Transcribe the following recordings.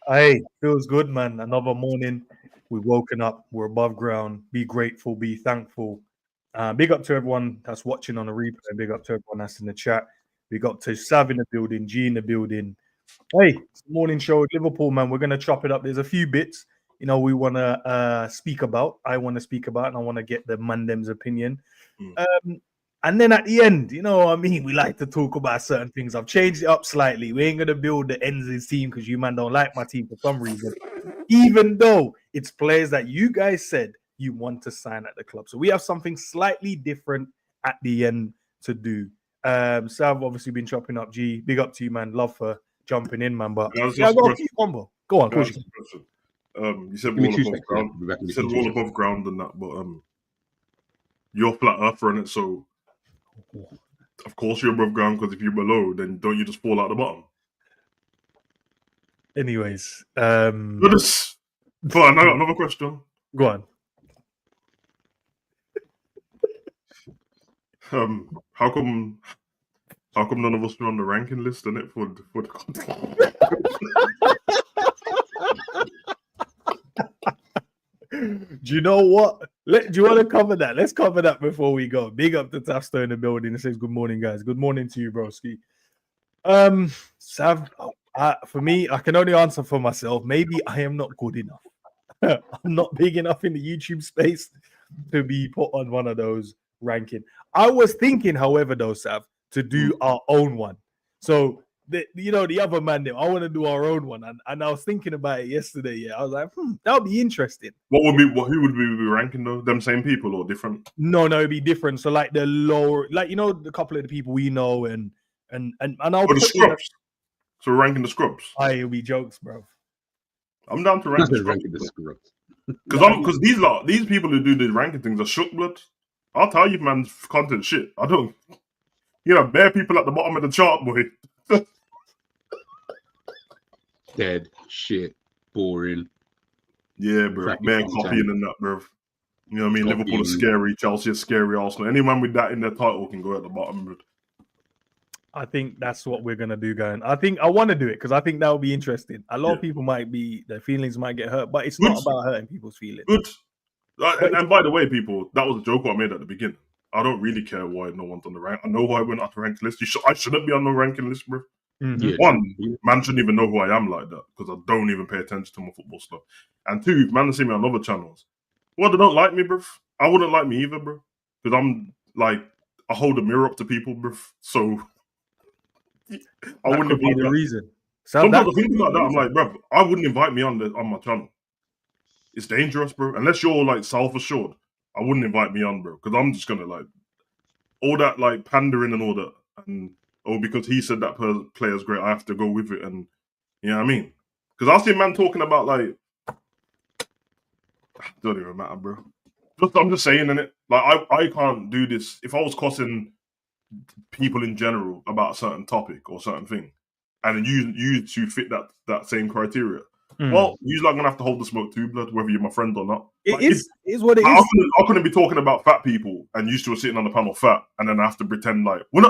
Hey, feels good, man. Another morning. We've woken up. We're above ground. Be grateful. Be thankful. Big up to everyone that's watching on the replay. Big up to everyone that's in the chat. Big up to Sav in the building, G in the building. Hey, it's the morning show with Liverpool, man. We're gonna chop it up. There's a few bits, we wanna speak about. I want to speak about, and I want to get the Mandem's opinion. And then at the end, you know what I mean? We like to talk about certain things. I've changed it up slightly. We ain't going to build the Enz's team because you, man, don't like my team for some reason. Even though it's players that you guys said you want to sign at the club. So we have something slightly different at the end to do. So I've obviously been chopping up. G, big up to you, man. Love for jumping in, man. But yeah, go on, Go on. You said we're all above ground. You said we're all above ground and that, but you're flat earther in it, so of course you're above ground, because if you're below, then don't you just fall out the bottom? Anyways, but I got another question. Go on. How come none of us are on the ranking list in it for the content? Do you know what? Do you want to cover that? Let's cover that before we go. Big up to Tafsto in the building. It says good morning, guys. Good morning to you, broski. Sav, for me, I can only answer for myself. Maybe I am not good enough. I'm not big enough in the YouTube space to be put on one of those ranking. I was thinking, however, though, Sav, to do our own one. So the other man, I want to do our own one, and I was thinking about it yesterday. Yeah, I was like, that would be interesting. Who would we be ranking though? Them same people or different? No, it'd be different. So like the lower, like the couple of the people we know, and I'll put the scrubs. So we're ranking the scrubs. It'll be jokes, bro. I'm down to rank the scrubs. Because these people who do the ranking things are shook blood. I'll tell you, man, content shit. I don't. Bare people at the bottom of the chart, boy. Dead shit, boring. Yeah, bro. Bare copying and that, bro. You know what I mean? Liverpool is scary, Chelsea is scary, Arsenal. Anyone with that in their title can go at the bottom, bro. I think that's what we're gonna do, guys. I want to do it because I think that will be interesting. A lot of people their feelings might get hurt, but it's not about hurting people's feelings. Good. And by the way, people, that was a joke I made at the beginning. I don't really care why no one's on the rank. I know why we're not on the ranking list. I shouldn't be on the ranking list, bro. Mm-hmm. One, man shouldn't even know who I am like that because I don't even pay attention to my football stuff. And two, man see me on other channels. Well, they don't like me, bro. I wouldn't like me either, bro. Because I'm like, I hold a mirror up to people, bro. So I wouldn't be the reason. Sometimes I think like that. I'm like, bro, I wouldn't invite me on my channel. It's dangerous, bro. Unless you're like self-assured, I wouldn't invite me on, bro. Because I'm just gonna like all that like pandering and all that, and because he said that player's great, I have to go with it, and you know what I mean? Because I see a man talking about like, don't even matter, bro. I'm just saying, innit? Like I can't do this. If I was cussing people in general about a certain topic or certain thing, and you two fit that same criteria, well, you're not gonna have to hold the smoke too, blood, whether you're my friend or not. It is what it is. I couldn't be talking about fat people and used to sitting on the panel fat, and then I have to pretend like we're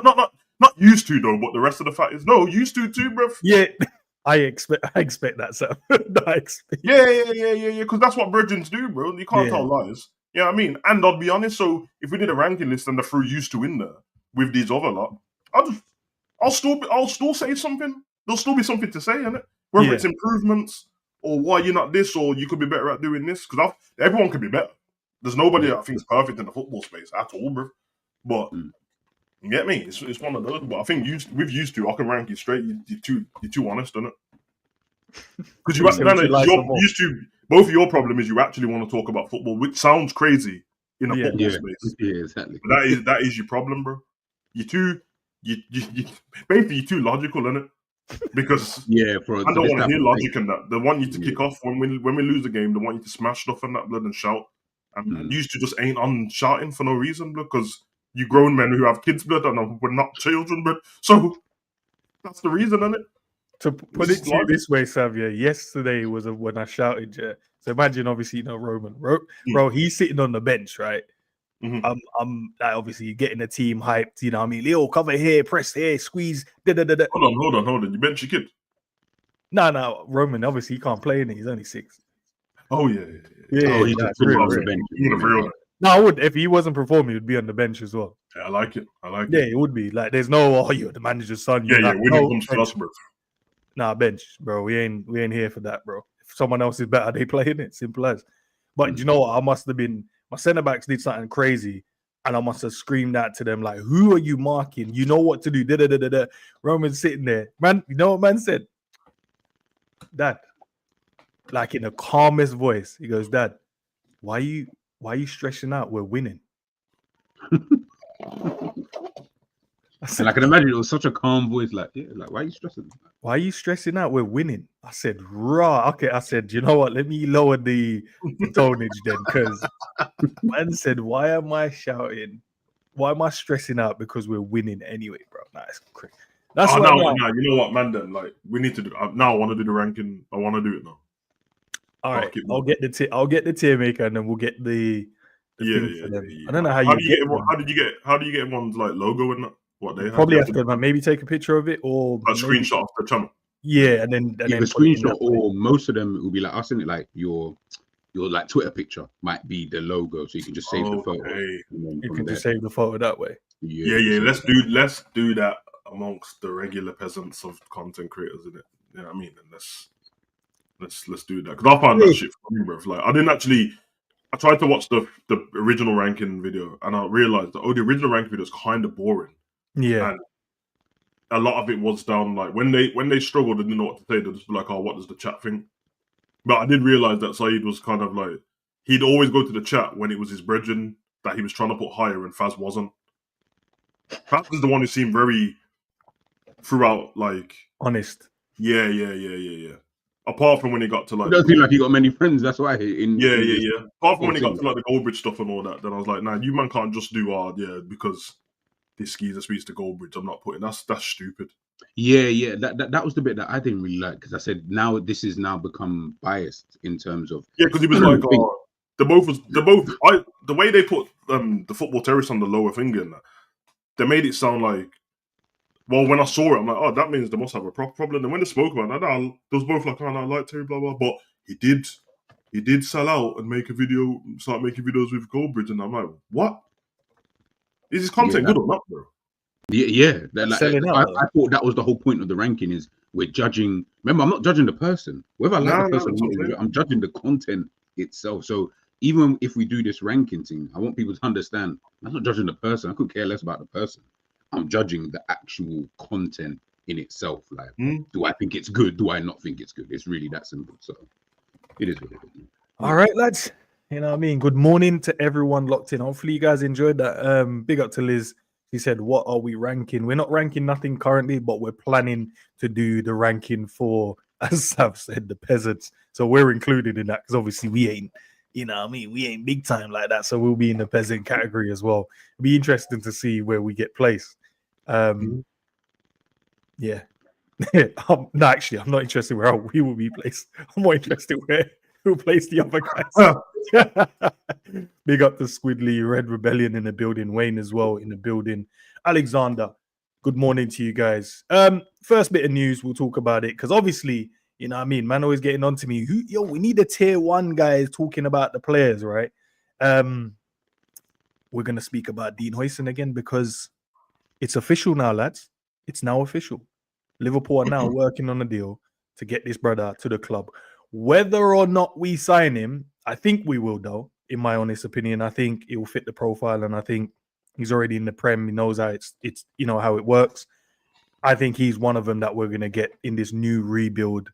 not used to though, but the rest of the fat is no used to too, bruv. Yeah, I expect that, so yeah, because that's what brethrens do, bro. You can't tell lies. You know what I mean? And I'll be honest. So if we did a ranking list and they threw used to in there with these other lot, I'll still say something. There'll still be something to say, innit? Whether it's improvements or why you're not this, or you could be better at doing this. Because everyone could be better. There's nobody that thinks perfect in the football space at all, bro. But you get me? It's one of those. But I think with used to, I can rank you straight. You're too honest, innit? Because used to. Both of your problem is you actually want to talk about football, which sounds crazy in a football space. Yeah, exactly. But that is your problem, bro. Basically you're too logical, innit? Because I don't want to hear logic and that. They want you to kick off when we lose a game. They want you to smash stuff and that, blood, and shout. And used to just ain't on shouting for no reason, blood, because you grown men who have kids, blood, and we're not children, blood. So that's the reason, innit? To put it to you this way, Savia, yesterday was when I shouted, So imagine, obviously, Roman, bro, he's sitting on the bench, right? I'm obviously getting the team hyped, I mean, Leo, cover here, press here, squeeze, Hold on. You bench your kid. No, Roman, obviously he can't play in it. He's only 6. Oh yeah. Oh, he's that's just put him real, on the real. bench. You want to real? No, I would. If he wasn't performing, he would be on the bench as well. Yeah, I like it. Yeah, it would be. Like, there's no, oh, you're the manager's son. You Yeah. have Winning no comes bench. first, bro. Nah, bench, bro. We ain't here for that, bro. If someone else is better, they playing it. Simple as. But do you know what? I must have been. My centre backs did something crazy, and I must have screamed out to them like, "Who are you marking? You know what to do." Da da da da da. Roman's sitting there, man. You know what man said? Dad, like in the calmest voice, he goes, "Dad, why are you stressing out? We're winning." And I can imagine it was such a calm voice, like, yeah, like, why are you stressing? Why are you stressing out? We're winning. I said, "Raw." Okay, I said, you know what? Let me lower the tonnage then, because man said, "Why am I shouting? Why am I stressing out? Because we're winning anyway, bro." That's crazy. That's now, what you know what, man? Then like we need to do. Now I want to do the ranking. I want to do it now. all right. I'll get the tier maker, and then we'll get the thing for them. I don't know how do you get everyone, how do you get everyone's like logo in that? What they probably have to maybe take a picture of it or a screenshot of the channel. Yeah, and then the screenshot, or most of them will be like us in it, like your like Twitter picture might be the logo, so you can just save the photo. You can just save the photo that way. Yeah. Let's do that amongst the regular peasants of content creators, isn't it? You know what I mean? And let's do that, because I found that shit funny, bro. Like I tried to watch the original ranking video, and I realized that the original ranking video is kind of boring. Yeah. And a lot of it was down like when they struggled and didn't know what to say, they'd just be like, "Oh, what does the chat think?" But I did realize that Saeed was kind of like, he'd always go to the chat when it was his brethren that he was trying to put higher, and Faz wasn't. Faz is the one who seemed very throughout like honest. Yeah. Apart from when he got to like, it doesn't seem like he got many friends. That's why. Apart from when he got to like the Goldbridge stuff and all that, then I was like, nah, you man can't just do because this geezer speaks to Goldbridge. I'm not putting that's stupid. Yeah. That was the bit that I didn't really like, because I said now this is now become biased in terms of because he was like, the way they put the football terrorists on the lower finger and that, they made it sound like, well, when I saw it, I'm like, oh, that means they must have a problem. And when they spoke about that, they was both like, oh, no, I like Terry, blah, blah. But he did sell out and start making videos with Goldbridge. And I'm like, what? Is his content good or not, bro? Yeah. I thought that was the whole point of the ranking, is we're judging. Remember, I'm not judging the person. Whether I like the person, I'm judging the content itself. So even if we do this ranking thing, I want people to understand, I'm not judging the person. I could care less about the person. I'm judging the actual content in itself. Like, do I think it's good? Do I not think it's good? It's really that simple. So it is what it is. All right, lads. You know what I mean? Good morning to everyone locked in. Hopefully you guys enjoyed that. Big up to Liz. She said, what are we ranking? We're not ranking nothing currently, but we're planning to do the ranking for, as Sav said, the peasants. So we're included in that, because obviously we ain't, you know what I mean? We ain't big time like that. So we'll be in the peasant category as well. It'll be interesting to see where we get placed. Yeah. No, actually, I'm not interested where we will be placed. I'm more interested where we'll place the other guys. Big up to Squidly, Red Rebellion in the building, Wayne as well in the building. Alexander, good morning to you guys. First bit of news, we'll talk about it, because obviously, you know what I mean, man always getting on to me. We need a tier 1 guy talking about the players, right? We're going to speak about Dean HUIJSEN again, because it's official now, lads. It's now official. Liverpool are now working on a deal to get this brother to the club. Whether or not we sign him, I think we will, though, in my honest opinion. I think it will fit the profile, and I think he's already in the Prem. He knows how it's you know how it works. I think he's one of them that we're going to get in this new rebuild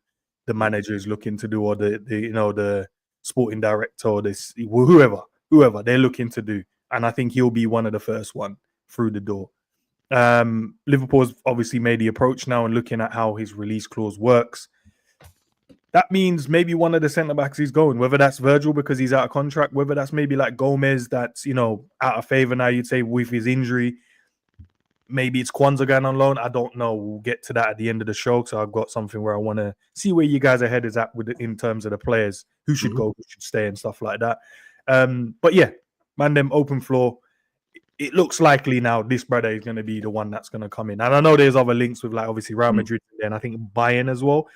the manager is looking to do, or the sporting director, or whoever they're looking to do. And I think he'll be one of the first one through the door. Liverpool's obviously made the approach now and looking at how his release clause works. That means maybe one of the centre backs is going, whether that's Virgil because he's out of contract, whether that's maybe like Gomez that's, out of favour now, you'd say, with his injury. Maybe it's Kwanzaa going on loan. I don't know. We'll get to that at the end of the show. So I've got something where I want to see where you guys' head is at in terms of the players, who should go, who should stay and stuff like that. But yeah, man, them open floor. It looks likely now this brother is going to be the one that's going to come in. And I know there's other links with, like, obviously Real Madrid and I think Bayern as well.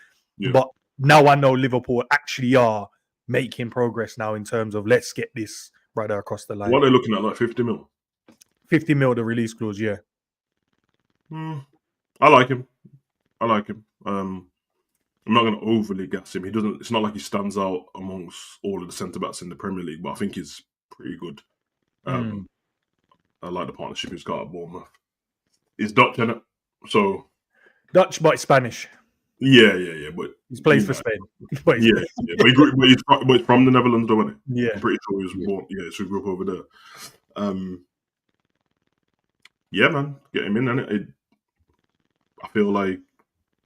But now I know Liverpool actually are making progress now in terms of let's get this brother across the line. What are they looking at, like 50 mil? 50 mil, the release clause, yeah. I like him. I'm not going to overly gas him. He doesn't. It's not like he stands out amongst all of the centre backs in the Premier League, but I think he's pretty good. I like the partnership he's got at Bournemouth. He's Dutch, innit? So Dutch, but Spanish. Yeah. But he plays for Spain. But he's from the Netherlands, though, isn't he? Yeah, I'm pretty sure he was born. Yeah, so he grew up over there. Yeah, man, get him in, innit? I feel like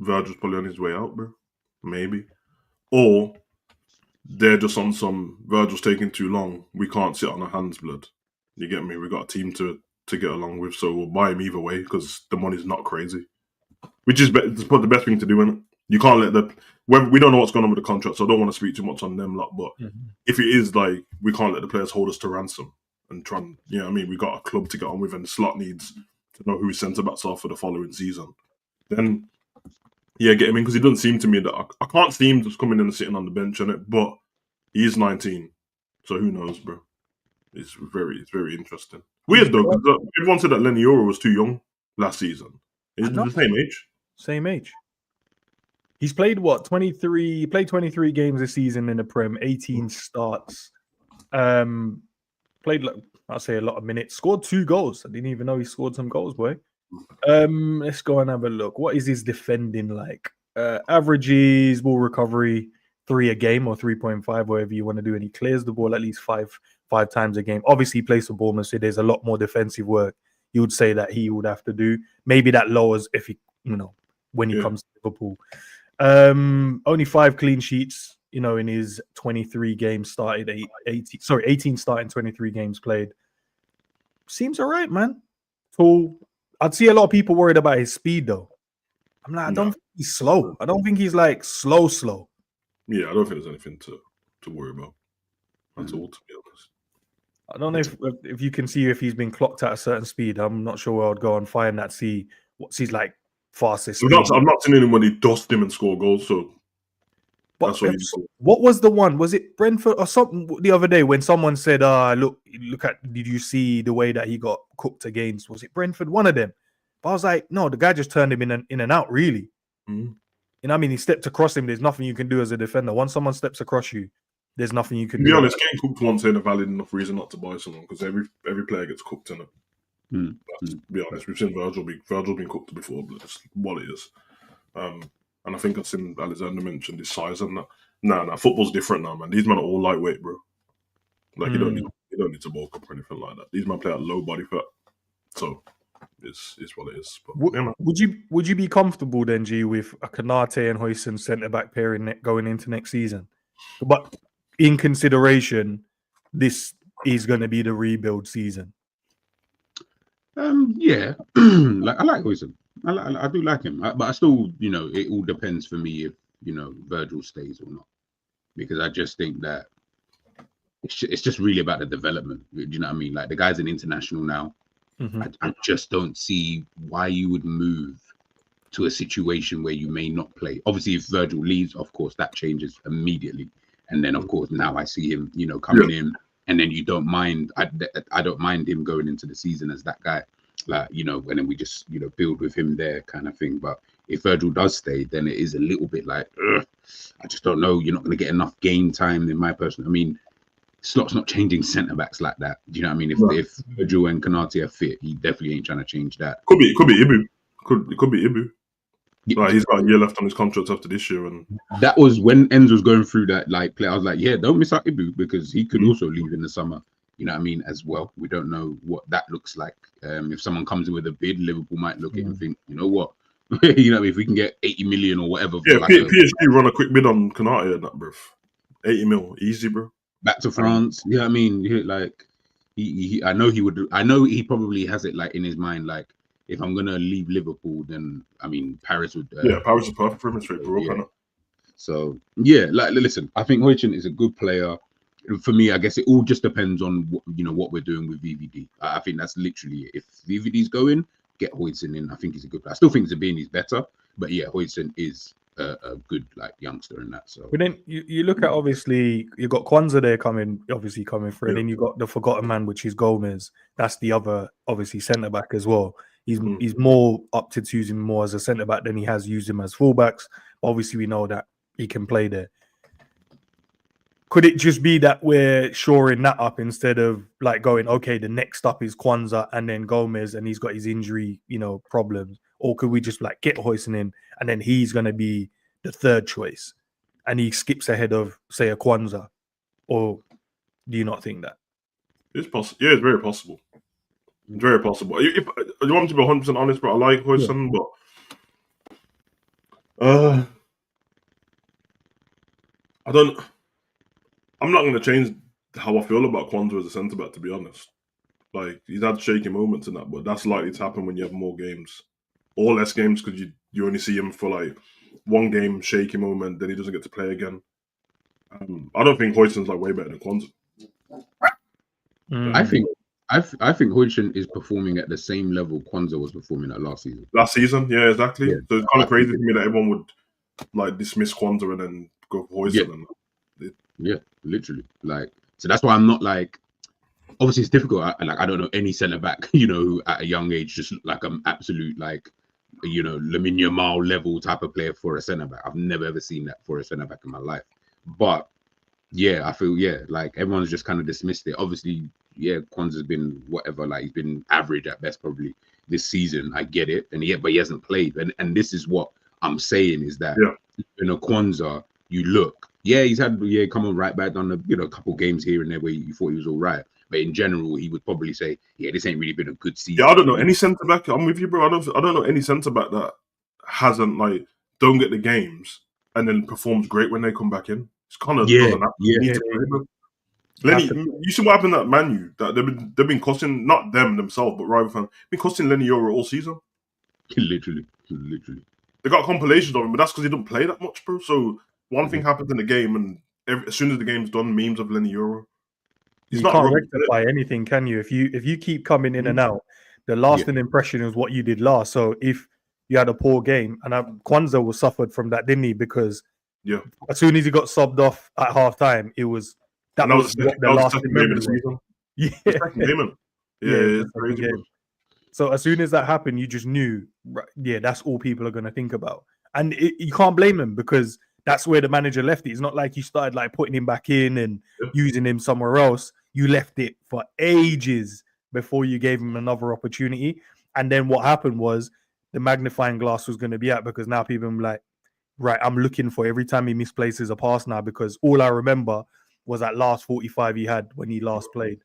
Virgil's probably on his way out, bro. Maybe. Or they're just on some Virgil's taking too long. We can't sit on our hands, blood. You get me? We got a team to get along with, so we'll buy him either way because the money's not crazy. Which is the best thing to do, innit? You can't let we don't know what's going on with the contract, so I don't want to speak too much on them lot. But if it is like we can't let the players hold us to ransom and try and, you know what I mean, we got a club to get on with and Slot needs to know who his centre backs are for the following season. Then get him in because he doesn't seem to me that I can't see him just coming in and sitting on the bench on it, but he is 19, so who knows, bro? It's very interesting. Weird though, because everyone said that Lenny Yoro was too young last season. Is he the same age? Same age. He's played 23? He played 23 games this season in the Prem, 18 starts. Played I'll say a lot of minutes. Scored 2 goals. I didn't even know he scored some goals, boy. Let's go and have a look. What is his defending like? Averages, ball recovery, 3 a game or 3.5, whatever you want to do, and he clears the ball at least five times a game. Obviously, he plays for Bournemouth, so there's a lot more defensive work you would say that he would have to do. Maybe that lowers if he, when he comes to Liverpool. Only 5 clean sheets, in his 23 games started, 18 starting, 23 games played. Seems all right, man. Tall. I'd see a lot of people worried about his speed, though. I'm like, I don't think he's slow. I don't think he's like slow. Yeah, I don't think there's anything to worry about at all, to be honest. I don't know if you can see if he's been clocked at a certain speed. I'm not sure where I'd go and find that. See what's his like fastest. I'm not seeing anybody dust him and score goals. So, but what was the one? Was it Brentford or something the other day when someone said, look at, did you see the way that he got cooked against? Was it Brentford? One of them. But I was like, no, the guy just turned him in and out, really. You know what I mean? He stepped across him. There's nothing you can do as a defender. Once someone steps across you, there's nothing you can do. To be honest, getting cooked once ain't a valid enough reason not to buy someone because every player gets cooked in it. To be honest, we've seen Virgil being cooked before, but it's what it is. And I think I've seen Alexander mentioned his size and that. Nah, football's different now, man. These men are all lightweight, bro. Like you don't need to bulk up or anything like that. These men play at low body fat, so it's what it is. But, would you be comfortable then, G, with a Konate and HUIJSEN centre back pairing going into next season? But in consideration, this is going to be the rebuild season. Yeah, like I like HUIJSEN. I do like him, but I still, it all depends for me if Virgil stays or not, because I just think that it's just really about the development. Do you know what I mean? Like the guy's an international now. I just don't see why you would move to a situation where you may not play. Obviously, if Virgil leaves, of course, that changes immediately. And then, of course, now I see him, coming in, and then you don't mind. I don't mind him going into the season as that guy, like, and then we just, build with him there kind of thing. But if Virgil does stay, then it is a little bit like, I just don't know. You're not going to get enough game time in my personal. I mean, Slot's not changing centre backs like that. Do you know what I mean? If Virgil and Konate are fit, he definitely ain't trying to change that. Could be Ibu. Could be Ibu. Like he's got a year left on his contract after this year, and that was when Enzo was going through that play. I was like, yeah, don't miss out Ibu because he could also leave in the summer. You know what I mean? As well, we don't know what that looks like. If someone comes in with a bid, Liverpool might look at it and think, you know what, if we can get 80 million or whatever. Yeah, PSG run a quick bid on Konate and that, bro. 80 mil, easy, bro. Back to France. Yeah, I mean, I know he would. I know he probably has it like in his mind, like, if I'm gonna leave Liverpool, then I mean Paris would. Paris is perfect for him. Straight grew up. So yeah, like listen, I think HUIJSEN is a good player. For me, I guess it all just depends on what we're doing with VVD. I think that's literally it. If VVD's going, get HUIJSEN in. I think he's a good player. I still think Zabini is better, but yeah, HUIJSEN is a good like youngster in that. So, but then you look at, obviously you got Kwanzaa there coming through, and then you got the forgotten man, which is Gomez. That's the other obviously centre back as well. He's more opted to use him more as a centre back than he has used him as fullbacks. Obviously, we know that he can play there. Could it just be that we're shoring that up instead of like going, okay, the next up is Kwanzaa and then Gomez, and he's got his injury, problems? Or could we just like get HUIJSEN in, and then he's going to be the third choice, and he skips ahead of, say, a Kwanzaa? Or do you not think that? It's possible. Yeah, it's very possible. It's very possible. If you want me to be 100% honest, bro, I like HUIJSEN, but I'm not going to change how I feel about Kwanzaa as a centre back, to be honest. Like, he's had shaky moments in that, but that's likely to happen when you have more games or less games, because you only see him for like one game, shaky moment, then he doesn't get to play again. I don't think HUIJSEN's like way better than Kwanzaa. I think HUIJSEN is performing at the same level Kwanzaa was performing at last season. Last season, yeah, exactly. Yeah. So it's kind of crazy to me that everyone would like dismiss Kwanzaa and then go for HUIJSEN. Yeah, literally. Like, so that's why I'm not like. Obviously, it's difficult. I don't know any centre back, who at a young age just looked like an absolute like, Lamine Yamal level type of player for a centre back. I've never ever seen that for a centre back in my life. But yeah, I feel like everyone's just kind of dismissed it. Obviously, Kwanzaa's been whatever, like he's been average at best probably this season. I get it, but he hasn't played, and this is what I'm saying is that in a Kwanzaa, you look, he's had come on right back on a couple games here and there where you thought he was all right, but in general, he would probably say, this ain't really been a good season. Yeah, I don't know any centre back. I'm with you, bro. I don't know any centre back that hasn't like don't get the games and then performs great when they come back in. It's kind of Lenny, you see what happened at Man U? That they've been costing, not them themselves, but rival fans, been costing Lenny Euro all season. Literally. They got compilations of him, but that's because he don't play that much, bro. So one thing happens in the game, and as soon as the game's done, memes of Lenny Euro. You can't rectify anything, can you? If you keep coming in and out, the lasting impression is what you did last. So if you had a poor game, and Kwanzaa was suffered from that, didn't he? Because as soon as he got subbed off at half time, it was that was the last memory of the season. It's crazy. So as soon as that happened, you just knew, that's all people are going to think about, and you can't blame him because that's where the manager left it. It's not like you started like putting him back in and using him somewhere else. You left it for ages before you gave him another opportunity. And then what happened was the magnifying glass was going to be out, because now people are like, right, I'm looking for every time he misplaces a pass now, because all I remember was that last 45 he had when he last played.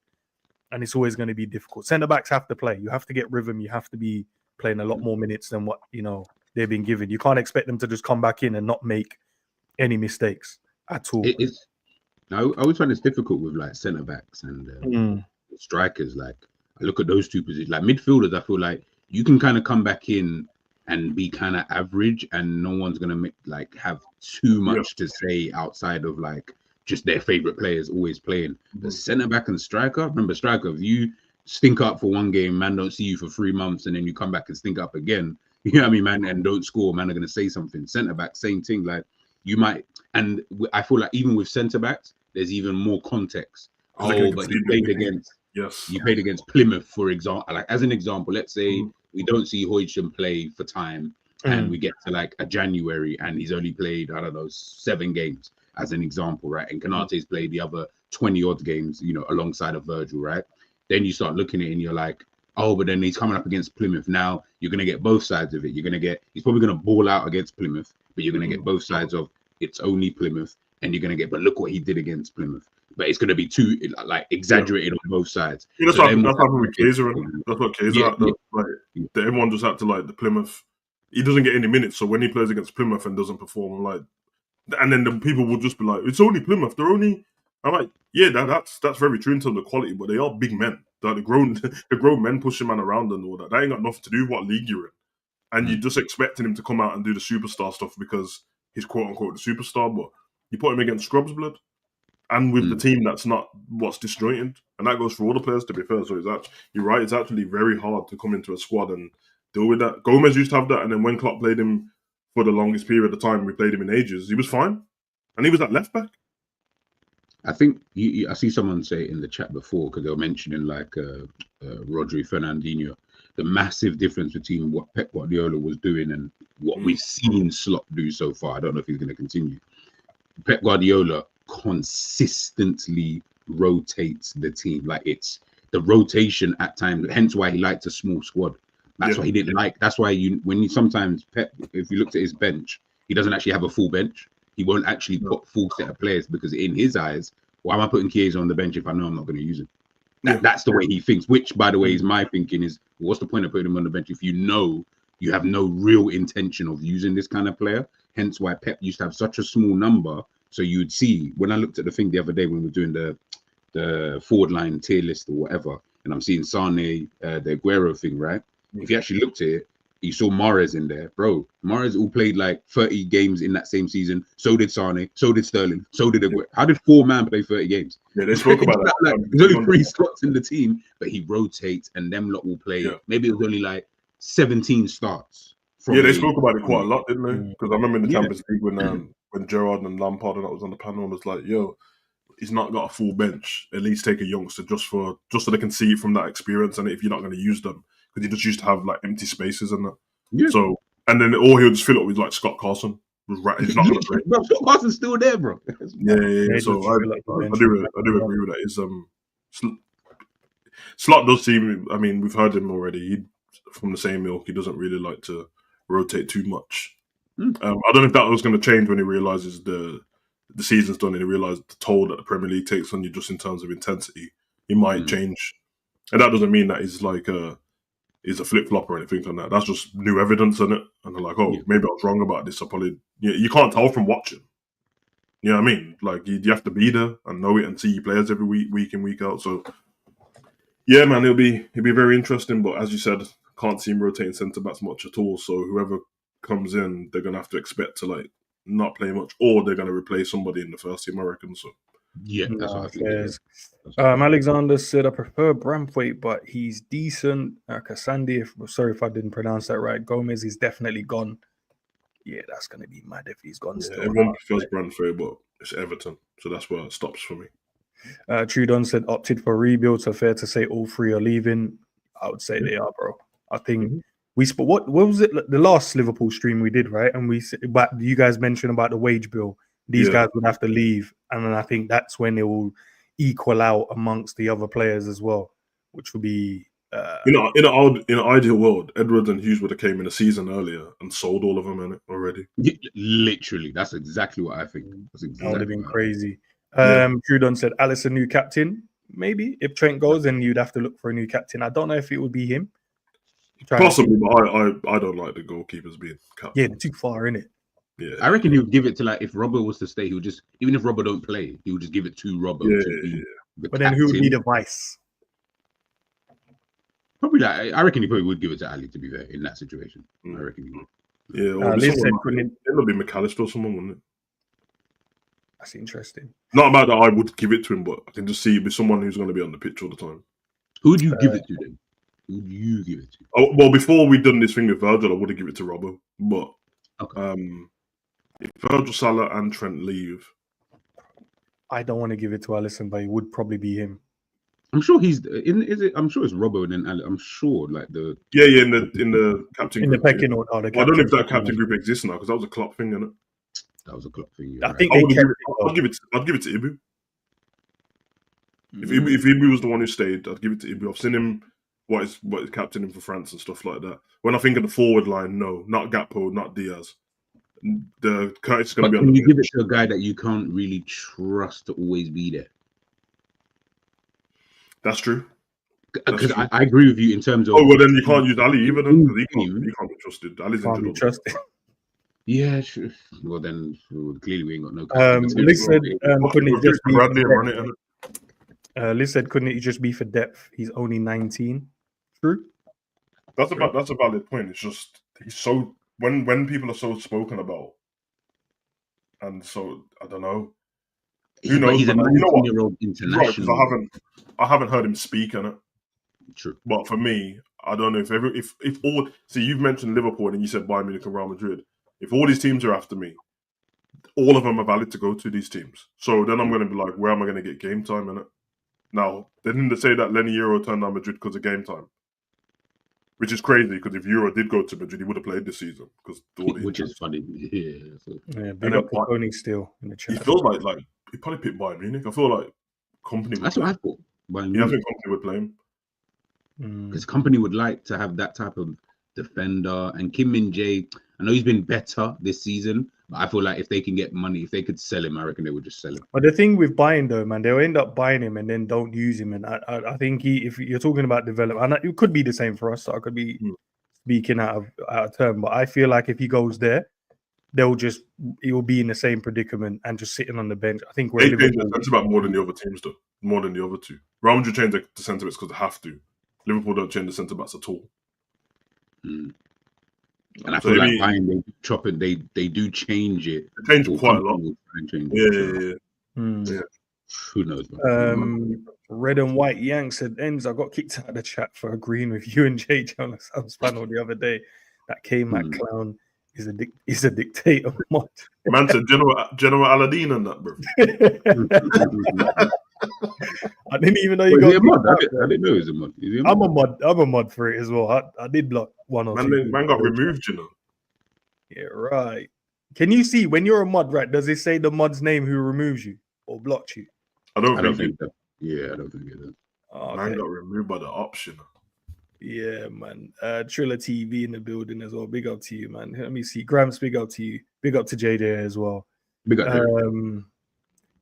And it's always going to be difficult. Centre-backs have to play. You have to get rhythm. You have to be playing a lot more minutes than what, they've been given. You can't expect them to just come back in and not make any mistakes at all. I always find it's difficult with like centre backs and strikers. Like I look at those two positions, like midfielders. I feel like you can kind of come back in and be kind of average, and no one's gonna have too much to say outside of like just their favorite players always playing. The centre back and striker. Remember, striker, if you stink up for one game, man, don't see you for 3 months, and then you come back and stink up again. You know what I mean, man, and don't score, man, are gonna say something. Centre back, same thing. Like you might, and I feel like even with centre backs, there's even more context. But you played against you played against Plymouth, for example. Like as an example, let's say we don't see HUIJSEN play for time, and we get to like a January, and he's only played 7 games, as an example, right? And Kanate's played the other 20 odd games, alongside of Virgil, right? Then you start looking at it, and you're like, but then he's coming up against Plymouth. Now you're gonna get both sides of it. He's probably gonna ball out against Plymouth, but you're gonna get both sides of it's only Plymouth. And you're going to but look what he did against Plymouth. But it's going to be too, exaggerated on both sides. Yeah, that's happened with Chiesa. That's what Chiesa everyone just had to, the Plymouth. He doesn't get any minutes, so when he plays against Plymouth and doesn't perform, and then the people will just be like, it's only Plymouth. They're only... I'm like, that's very true in terms of quality, but they are big men. They're the grown men pushing man around and all that. That ain't got nothing to do with what league you're in. And you're just expecting him to come out and do the superstar stuff because he's quote-unquote the superstar, but you put him against Scrubs blood, and with the team that's not what's disjointed, and that goes for all the players, to be fair. So you're right, it's actually very hard to come into a squad and deal with that. Gomez used to have that, and then when Klopp played him for the longest period of time we played him in ages. He was fine, and he was at left back. I think I see someone say in the chat before, because they were mentioning like Rodri, Fernandinho, the massive difference between what Pep Guardiola was doing and what we've seen Slot do so far. I don't know if he's going to continue. Pep Guardiola consistently rotates the team. Like, it's the rotation at times, hence why he liked a small squad. That's why he didn't like. That's why sometimes Pep, if you looked at his bench, he doesn't actually have a full bench. He won't actually put full set of players, because in his eyes, why am I putting Chiesa on the bench if I know I'm not going to use him? That's the way he thinks, which, by the way, is my thinking is, what's the point of putting him on the bench if you know you have no real intention of using this kind of player? Hence why Pep used to have such a small number. So you'd see, when I looked at the thing the other day when we were doing the forward line tier list or whatever, and I'm seeing Sane, the Aguero thing, right? If you actually looked at it, you saw Mahrez in there, bro. Mahrez all played like 30 games in that same season. So did Sane. So did Sterling. So did Aguero. How did 4 man play 30 games? Yeah, they spoke about that. Like, there's only 3 slots in the team, but he rotates, and them lot will play. Maybe it was only like 17 starts. They spoke about it quite a lot, didn't they? Because I remember in the Champions League when Gerrard and Lampard and that was on the panel, and was like, yo, he's not got a full bench. At least take a youngster just so they can see it from that experience, and if you're not going to use them. Because he just used to have like empty spaces and that. Yeah. So, and then he'll just fill it with like Scott Carson. He's not going to play. Bro, Scott Carson's still there, bro. Yeah. So I do agree with that. Slot does seem. I mean, we've heard him already. From the same ilk, he doesn't really like to rotate too much. I don't know if that was going to change when he realizes the season's done and he realizes the toll that the Premier League takes on you just in terms of intensity. He might change, and that doesn't mean that he's like is a flip-flop or anything like that. That's just new evidence in it. And they're like, maybe I was wrong about this. You can't tell from watching. You know what I mean? Like, you have to be there and know it and see your players every week in, week out. So, yeah, man, it'll be very interesting. But as you said, can't see him rotating centre-backs much at all. So whoever comes in, they're going to have to expect to, like, not play much, or they're going to replace somebody in the first team, I reckon. So, yeah, that's what I think. Alexander said, I prefer Braithwaite, but he's decent. Kasandi, sorry if I didn't pronounce that right. Gomez is definitely gone. Yeah, that's going to be mad if he's gone still. Everyone prefers Braithwaite, but it's Everton. So that's where it stops for me. Trudon said, opted for rebuild, so fair to say all 3 are leaving. I would say they are, bro. I think what was it? The last Liverpool stream we did, right? And but you guys mentioned about the wage bill. These guys would have to leave, and then I think that's when it will equal out amongst the other players as well, which would be in an ideal world, Edwards and Hughes would have came in a season earlier and sold all of them in it already. Literally, that's exactly what I think. That would have been crazy. Trudon said, Alisson new captain. Maybe if Trent goes, then you'd have to look for a new captain. I don't know if it would be him. Possibly, but I don't like the goalkeepers being captain. Yeah, too far, innit? Yeah, I reckon he would give it to, like, if Robbo was to stay, he would just, even if Robbo don't play, he would just give it to Robbo. But then who would be the vice? Probably like, I reckon he probably would give it to Ali, to be fair, in that situation. I reckon he would. Yeah, it'll be McAllister or someone, wouldn't it? That's interesting. Not about that I would give it to him, but I can just see it be someone who's going to be on the pitch all the time. Who would you give it to then? Who would you give it to? Oh, well, before we'd done this thing with Virgil, I would have given it to Robbo. But if Virgil, Salah and Trent leave, I don't want to give it to Alisson, but it would probably be him. I'm sure he's in. Is it? I'm sure it's Robbo and then Ali. I'm sure, like the in the captain in group, the pecking order. I don't know if that captain group exists now because that was a Klopp thing, isn't it? That was a Klopp thing. I think I'd give it to Ibu. If Ibu was the one who stayed, I'd give it to Ibu. I've seen him what is captaining for France and stuff like that. When I think of the forward line, no, not Gakpo, not Diaz. The Curtis is going to be on. Can you give it to a guy that you can't really trust to always be there? That's true. Because I agree with you in terms of. Oh well, then you can't use Ali either. Then because he can't be trusted. Ali's injured. Yeah, sure. Well, then clearly we ain't got no. Liz said, couldn't it just be? Liz said, couldn't it just be for depth? He's only 19. True. That's a valid point. It's just he's so when people are so spoken about, and so I don't know. Who knows? He's a 19-year-old international. Right, I haven't heard him speak on it. True. But for me, I don't know if all. See, you've mentioned Liverpool and you said Bayern Munich and Real Madrid. if all these teams are after me, all of them are valid to go to these teams. So then I'm going to be like, where am I going to get game time in it? Now, they didn't say that Lenny Euro turned down Madrid because of game time, which is crazy because if Euro did go to Madrid, he would have played this season. Which is funny. Yeah, big up to Tony still in the chat. He feels like he probably picked Bayern Munich. I feel like Company. That's what I thought. Yeah, I think Company would play him. Because Company would like to have that type of defender. And Kim Min-jae, I know he's been better this season, but I feel like if they can get money, if they could sell him, I reckon they would just sell him. But the thing with buying though, man, they'll end up buying him and then don't use him. And I think if you're talking about development, and it could be the same for us. So I could be speaking out of turn, but I feel like if he goes there, he'll be in the same predicament and just sitting on the bench. I think they change the centre back more than the other teams, though, more than the other two. Real Madrid change the centre backs because they have to. Liverpool don't change the centre backs at all. And I feel like Bayern, they chop it. They do change it. They change quite a lot. Yeah. Who knows? Red and White Yang said, "Ends, I got kicked out of the chat for agreeing with you and Jay Jonas on this panel the other day. That K-Mac clown is a dictator." Man said General Aladdin and that, bro. I didn't even know you got a mod. I didn't know he was a mod. I'm a mod for it as well. I did block one or two. Man got removed, you know. Yeah, right. Can you see when you're a mod, right? Does it say the mod's name who removes you or blocked you? I don't think so. Yeah, I don't think it does. Oh, man got removed by the option. Yeah, man. Triller TV in the building as well. Big up to you, man. Let me see. Gramps, big up to you. Big up to JD as well. Big up.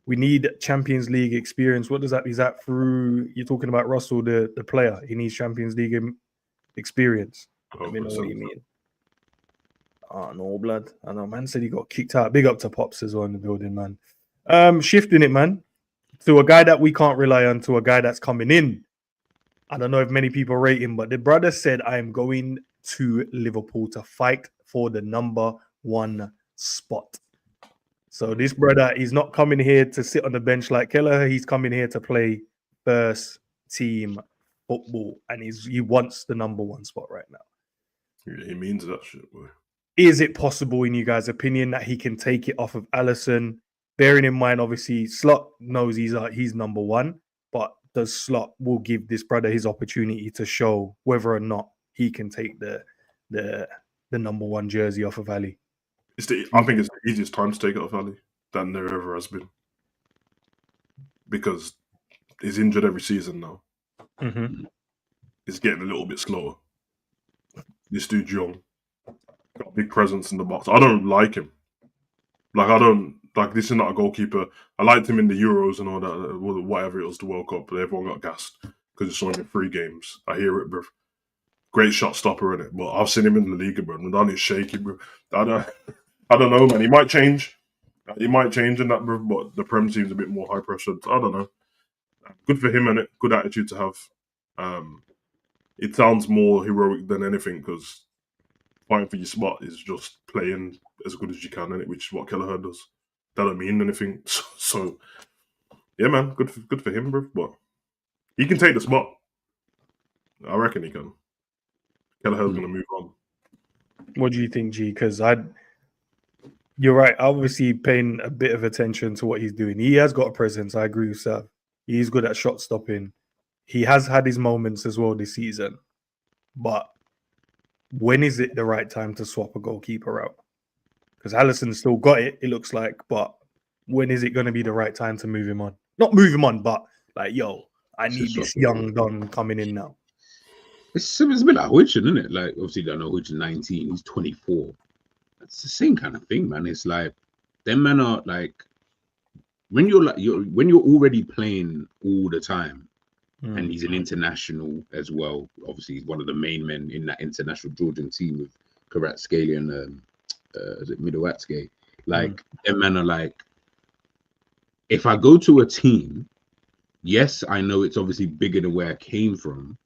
We need Champions League experience. What does that? Is that through? You're talking about Russell, the player. He needs Champions League experience. Let me know what you mean. Oh no, blood. I know. Man said he got kicked out. Big up to Pops as well in the building, man. Shifting it, man, to a guy that we can't rely on, to a guy that's coming in. I don't know if many people rate him, but the brother said, "I am going to Liverpool to fight for the #1 spot." So this brother is not coming here to sit on the bench like Kelleher. He's coming here to play first team football, and he wants the #1 spot right now. Yeah, he means that shit, boy. Is it possible, in you guys' opinion, that he can take it off of Alisson? Bearing in mind, obviously, Slot knows he's #1, but does Slot will give this brother his opportunity to show whether or not he can take the #1 jersey off of Ali? I think it's the easiest time to take it off Ali than there ever has been, because he's injured every season now. It's getting a little bit slower. This dude's young, got a big presence in the box. I don't like him. This is not a goalkeeper. I liked him in the Euros and all that, whatever it was, the World Cup, but everyone got gassed because it's only 3 games. I hear it, bro. Great shot stopper in it, but I've seen him in the Liga, bro. Nadal is shaky, bro. I don't know, man. He might change. He might change in that, bro, but the Prem seems a bit more high pressure. I don't know. Good for him, and good attitude to have. It sounds more heroic than anything because fighting for your spot is just playing as good as you can, innit? Which is what Kelleher does. That don't mean anything. So yeah, man, good for him, bro. But he can take the spot. I reckon he can. Kelleher's going to move on. What do you think, G? Because you're right. Obviously, paying a bit of attention to what he's doing. He has got a presence. I agree with Sav. He's good at shot stopping. He has had his moments as well this season. But when is it the right time to swap a goalkeeper out? Because Alisson's still got it, it looks like. But when is it going to be the right time to move him on? Not move him on, but like, yo, I need this young Don coming in now. It's a bit like HUIJSEN, isn't it? Like, obviously, I know HUIJSEN 19, he's 24. It's the same kind of thing, man. It's like, them men are like, when you're already playing all the time, and he's an international as well. Obviously, he's one of the main men in that international Georgian team with Kvaratskhelia and is it Milovatske? Like, them men are like, if I go to a team, yes, I know it's obviously bigger than where I came from,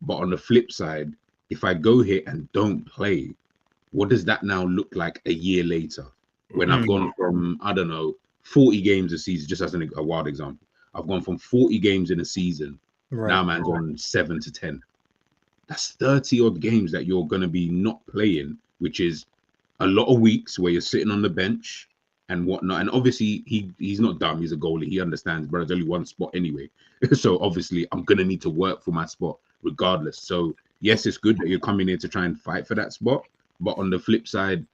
but on the flip side, if I go here and don't play, what does that now look like a year later? When I've gone from, I don't know, 40 games a season, just as a wild example. I've gone from 40 games in a season. Right. Now man's on 7 to 10. That's 30 odd games that you're going to be not playing, which is a lot of weeks where you're sitting on the bench and whatnot. And obviously, he's not dumb. He's a goalie. He understands, but there's only one spot anyway. So obviously, I'm gonna need to work for my spot regardless. So yes, it's good that you're coming here to try and fight for that spot. But on the flip side,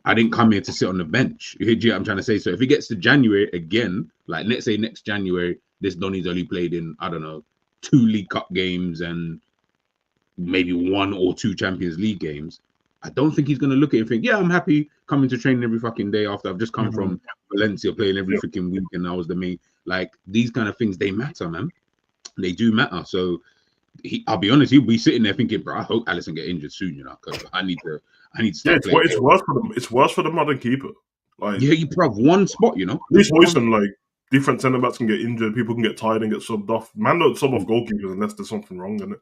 I didn't come here to sit on the bench. You hear what I'm trying to say? So if it gets to January again, like let's say next January, this Donny's only played in, I don't know, 2 League Cup games and maybe 1 or 2 Champions League games, I don't think he's going to look at it and think, yeah, I'm happy coming to training every fucking day after I've just come from Valencia playing every freaking week and I was the main. Like, these kind of things, they matter, man. They do matter. So I'll be honest, he'll be sitting there thinking, bro, I hope Alisson get injured soon, you know, because I need to start playing. It's worse for them. It's worse for the modern keeper. Like, yeah, you probably have one spot, you know. At least HUIJSEN, like, different centre backs can get injured, people can get tired and get subbed off. Man don't sub off goalkeepers unless there's something wrong in it.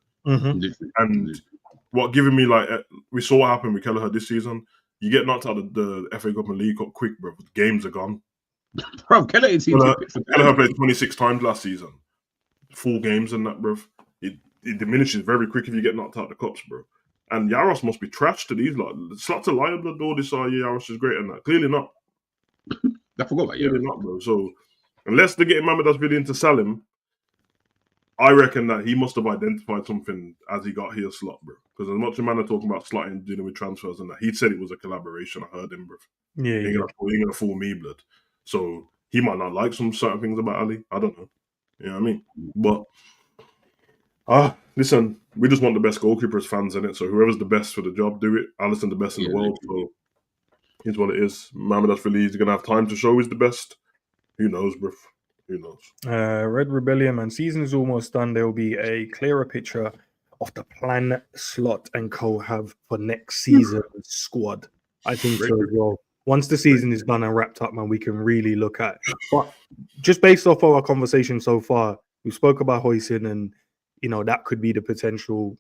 And what giving me, like, we saw what happened with Kelleher this season. You get knocked out of the FA Cup and League Cup quick, bro. The games are gone. Bro, Kelleher played 26 times last season. Full games and that, bro. It diminishes very quick if you get knocked out of the cups, bro. And Yaros must be trashed to these. Like, slots a lie of the door this year. Yaros is great and that. Clearly not. I forgot about Clearly not, bro. So unless they're getting MAMARDASHVILI in to sell him, I reckon that he must have identified something as he got here slot, bro. Because as much as man are talking about slotting, dealing with transfers and that, he said it was a collaboration. I heard him, bro. Yeah, he ain't gonna fool me, blood. So he might not like some certain things about Ali. I don't know. You know what I mean? But listen, we just want the best goalkeepers, fans in it. So whoever's the best for the job, do it. Alisson the best in the world. So here's what it is. MAMARDASHVILI is gonna have time to show he's the best. Who knows, bro? Who knows? Red Rebellion, man. Season is almost done. There will be a clearer picture of the plan, slot, and co have for next season's squad. I think so as well. Once the season is done and wrapped up, man, we can really look at. But just based off of our conversation so far, we spoke about HUIJSEN and, you know, that could be the potential,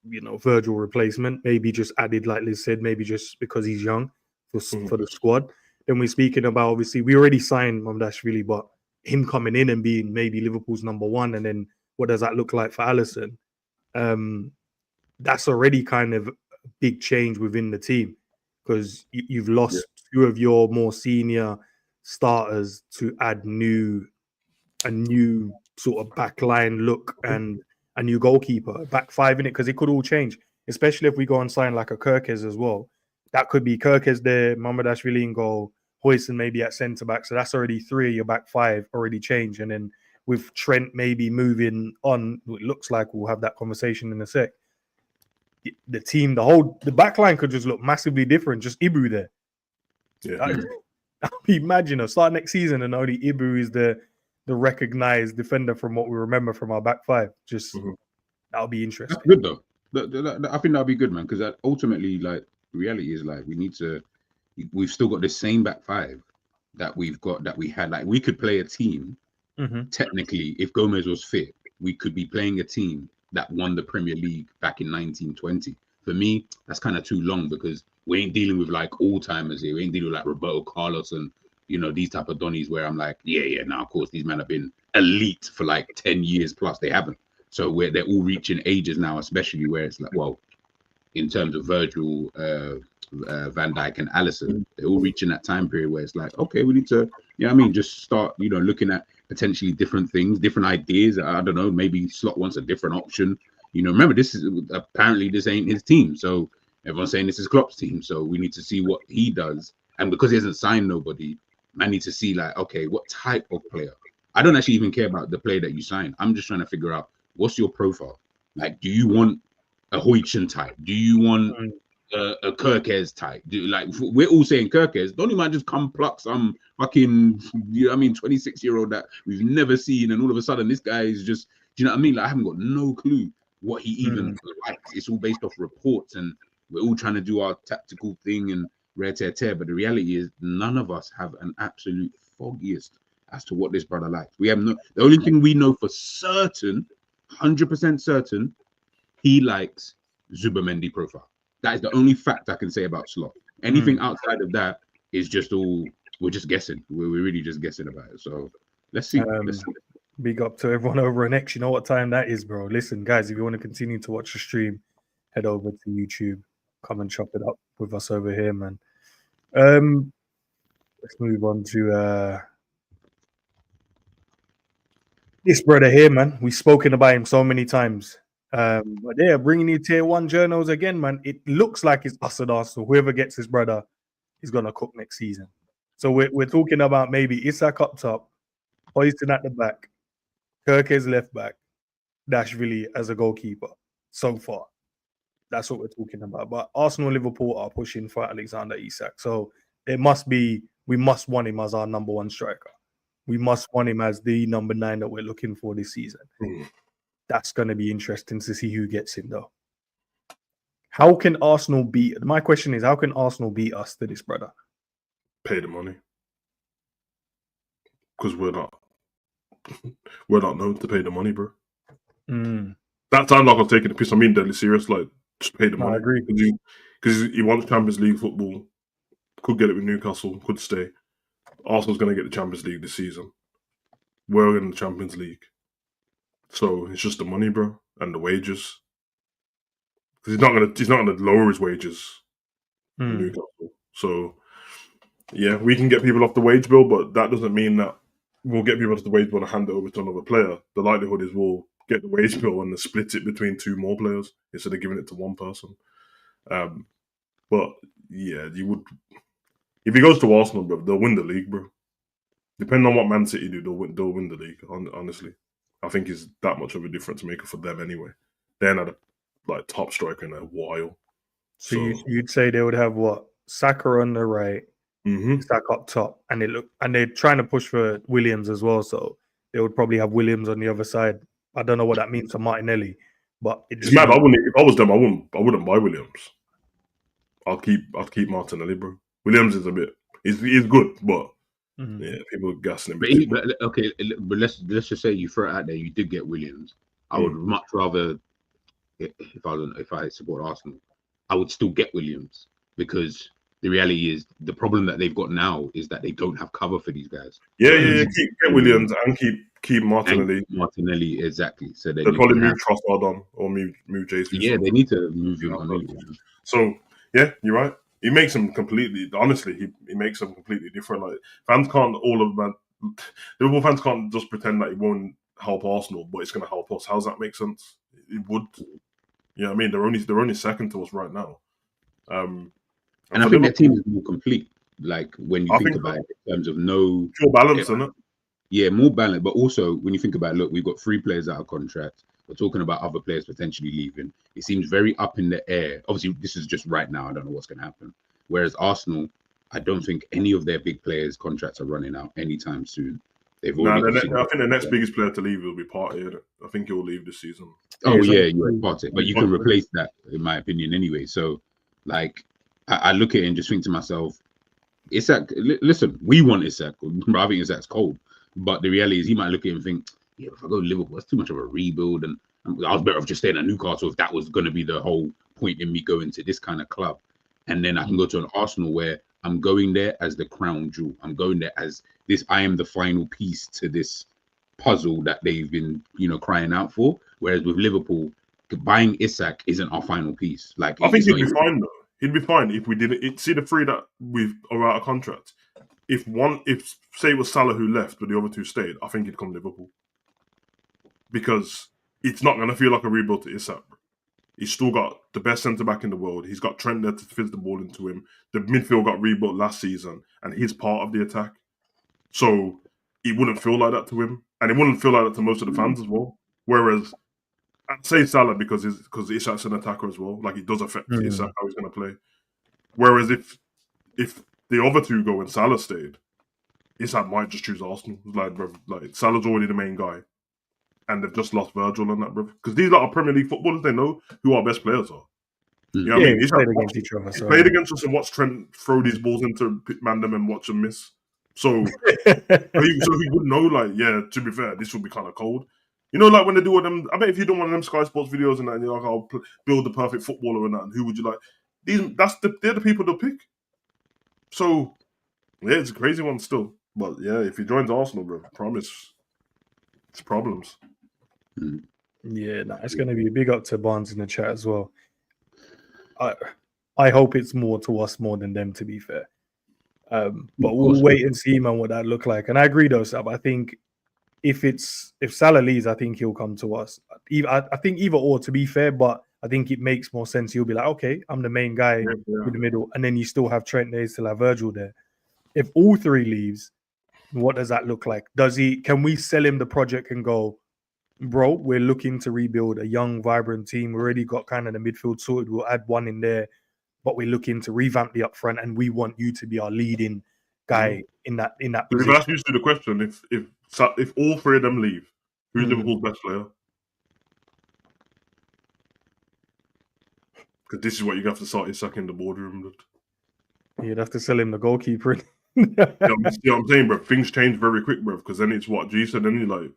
you know, Virgil replacement. Maybe just added, like Liz said, maybe just because he's young for the squad. Then we're speaking about, obviously, we already signed MAMARDASHVILI, but him coming in and being maybe Liverpool's #1, and then what does that look like for Alisson? That's already kind of a big change within the team because you've lost 2 of your more senior starters to add a new sort of backline look and a new goalkeeper, back 5 in it, because it could all change, especially if we go and sign like a Kirkes as well. That could be Kirkes there, MAMARDASHVILI in goal, HUIJSEN maybe at centre back. So that's already 3 of your back 5 already changed. And then with Trent maybe moving on, it looks like we'll have that conversation in a sec. The team, the back line could just look massively different. Just Ibu there. Yeah. Imagine us start next season and only Ibu is the recognized defender from what we remember from our back 5. Just that'll be interesting. That's good though. I think that'll be good, man. Because ultimately, like, the reality is like we've still got the same back 5 that we had. Like, we could play a team. Technically, if Gomez was fit, we could be playing a team that won the Premier League back in 1920. For me, that's kind of too long because we ain't dealing with like all-timers here. We ain't dealing with like Roberto Carlos and, you know, these type of Donnies where I'm like, now of course these men have been elite for like 10 years plus. They haven't. So they're all reaching ages now, especially where it's like, well, in terms of Virgil, Van Dijk and Alisson, they're all reaching that time period where it's like, okay, we need to, you know what I mean, just start, you know, looking at potentially different things, different ideas. I don't know, maybe Slot wants a different option. You know, remember, this ain't his team. So everyone's saying this is Klopp's team. So we need to see what he does. And because he hasn't signed nobody, I need to see like, okay, what type of player? I don't actually even care about the player that you sign. I'm just trying to figure out what's your profile. Like, do you want a HUIJSEN type? Do you want a Kirkes type? We're all saying Kirkes. Don't you mind just come pluck some fucking, you know what I mean, 26-year-old that we've never seen, and all of a sudden this guy is just, do you know what I mean? Like, I haven't got no clue what he even likes. It's all based off reports, and we're all trying to do our tactical thing and rare tear. But the reality is, none of us have an absolute foggiest as to what this brother likes. We have no. The only thing we know for certain, 100% certain, he likes Zubimendi profile. That is the only fact I can say about Slot. Anything outside of that is just all, we're just guessing. We're really just guessing about it. So let's see. Big up to everyone over on X. You know what time that is, bro. Listen, guys, if you want to continue to watch the stream, head over to YouTube. come and chop it up with us over here, man. Let's move on to this brother here, man. We've spoken about him so many times. But yeah, bringing you tier 1 journals again, man. It looks like it's us at Arsenal. Whoever gets his brother is gonna cook next season. So we're talking about maybe ISAK up top, HUIJSEN at the back, Kirke's left back, Dashvili as a goalkeeper. So far, that's what we're talking about. But Arsenal and Liverpool are pushing for Alexander Isak. So it must be, we must want him as our number 1 striker. We must want him as the number 9 that we're looking for this season. That's going to be interesting to see who gets him, though. How can Arsenal beat? My question is, how can Arsenal beat us to this, brother? Pay the money. Because we're not known to pay the money, bro. That sounds like I'm taking the piss. I mean, deadly serious. Like, just pay the money. I agree. Because he wants Champions League football. Could get it with Newcastle. Could stay. Arsenal's going to get the Champions League this season. We're in the Champions League. So it's just the money, bro, and the wages. Because he's not gonna lower his wages in Newcastle. So yeah, we can get people off the wage bill, but that doesn't mean that we'll get people off the wage bill and hand it over to another player. The likelihood is we'll get the wage bill and split it between 2 more players instead of giving it to one person. But yeah, you would, if he goes to Arsenal, bro, they'll win the league, bro. Depending on what Man City do, they'll win the league. Honestly, I think it's that much of a difference maker for them anyway. They're not a top striker in a while. So you'd say they would have what? Saka on the right, Saka up top, and they're trying to push for Williams as well. So they would probably have Williams on the other side. I don't know what that means for Martinelli, but it's mad. If I was them, I wouldn't buy Williams. I'll keep Martinelli, bro. Williams is he's good, but yeah, people are gassing him. But let's just say you throw it out there, you did get Williams. I would much rather, if I support Arsenal, I would still get Williams, because the reality is the problem that they've got now is that they don't have cover for these guys. Yeah. Get Williams and keep Martinelli. Martinelli, exactly. So they'll probably move Trossard on or move Jesus. Yeah, they need to move him on. So yeah, you're right. He makes them completely. Honestly, he makes them completely different. Like, fans can't Liverpool fans can't just pretend that he won't help Arsenal, but it's going to help us. How's that make sense? It would. You know what I mean? They're only second to us right now. And I think their team is more complete. Like, when you think about it in terms of more balance, isn't it? Yeah, more balance. But also, when you think about it, look, we've got 3 players out of contract. We're talking about other players potentially leaving. It seems very up in the air. Obviously, this is just right now. I don't know what's going to happen. Whereas Arsenal, I don't think any of their big players' contracts are running out anytime soon. I think the next biggest player to leave will be Partey. I think he'll leave this season. Oh yeah, you're Partey, but you can replace that, in my opinion, anyway. So, like, I look at it and just think to myself, Isak. Listen, we want Isak. I think Isak's cold, but the reality is he might look at it and think, yeah, if I go to Liverpool, it's too much of a rebuild, and I was better off just staying at Newcastle if that was going to be the whole point in me going to this kind of club. And then I can go to an Arsenal where I'm going there as the crown jewel. I'm going there as this. I am the final piece to this puzzle that they've been, crying out for. Whereas with Liverpool, buying Isak isn't our final piece. Like, I think he'd be fine though. He'd be fine if we did it. See the 3 that are out of contract. If say it was Salah who left, but the other 2 stayed, I think he'd come to Liverpool. Because it's not going to feel like a rebuild to Isak. He's still got the best centre-back in the world. He's got Trent there to fizz the ball into him. The midfield got rebuilt last season, and he's part of the attack. So it wouldn't feel like that to him. And it wouldn't feel like that to most of the fans as well. Whereas, I'd say Salah because Isak's an attacker as well. Like, it does affect Isak, how he's going to play. Whereas if the other 2 go and Salah stayed, Isak might just choose Arsenal. Like Salah's already the main guy. And they've just lost Virgil on that, bro. Because these are Premier League footballers. They know who our best players are. You know what I mean? He's played against each other. He played against us and watched Trent throw these balls into Mandem and watch them miss. So he would know, like, yeah, to be fair, this would be kind of cold. Like when they do all them, I bet if you do one of them Sky Sports videos and that, and you're like, I'll build the perfect footballer and that, and who would you like? They're the people they'll pick. So, yeah, it's a crazy one still. But yeah, if he joins Arsenal, bro, I promise, it's problems. Yeah, it's going to be big up to Barnes in the chat as well. I hope it's more to us more than them, to be fair. But we'll wait and see, man, what that look like. And I agree, though, Sab. I think if Salah leaves, I think he'll come to us. I think either or, to be fair, but I think it makes more sense. He'll be like, okay, I'm the main guy in the middle, and then you still have Trent there, still have Virgil there. If all three leaves, what does that look like? Can we sell him the project and go, bro, we're looking to rebuild a young, vibrant team. We already got kind of the midfield sorted. We'll add one in there, but we're looking to revamp the upfront, and we want you to be our leading guy in that position. If I ask you the question, if all three of them leave, who's Liverpool's best player? Because this is what you have to start ISAK in the boardroom. You'd have to sell him the goalkeeper. You know what I'm saying, bro? Things change very quick, bro. Because then it's what G said. Then you're like,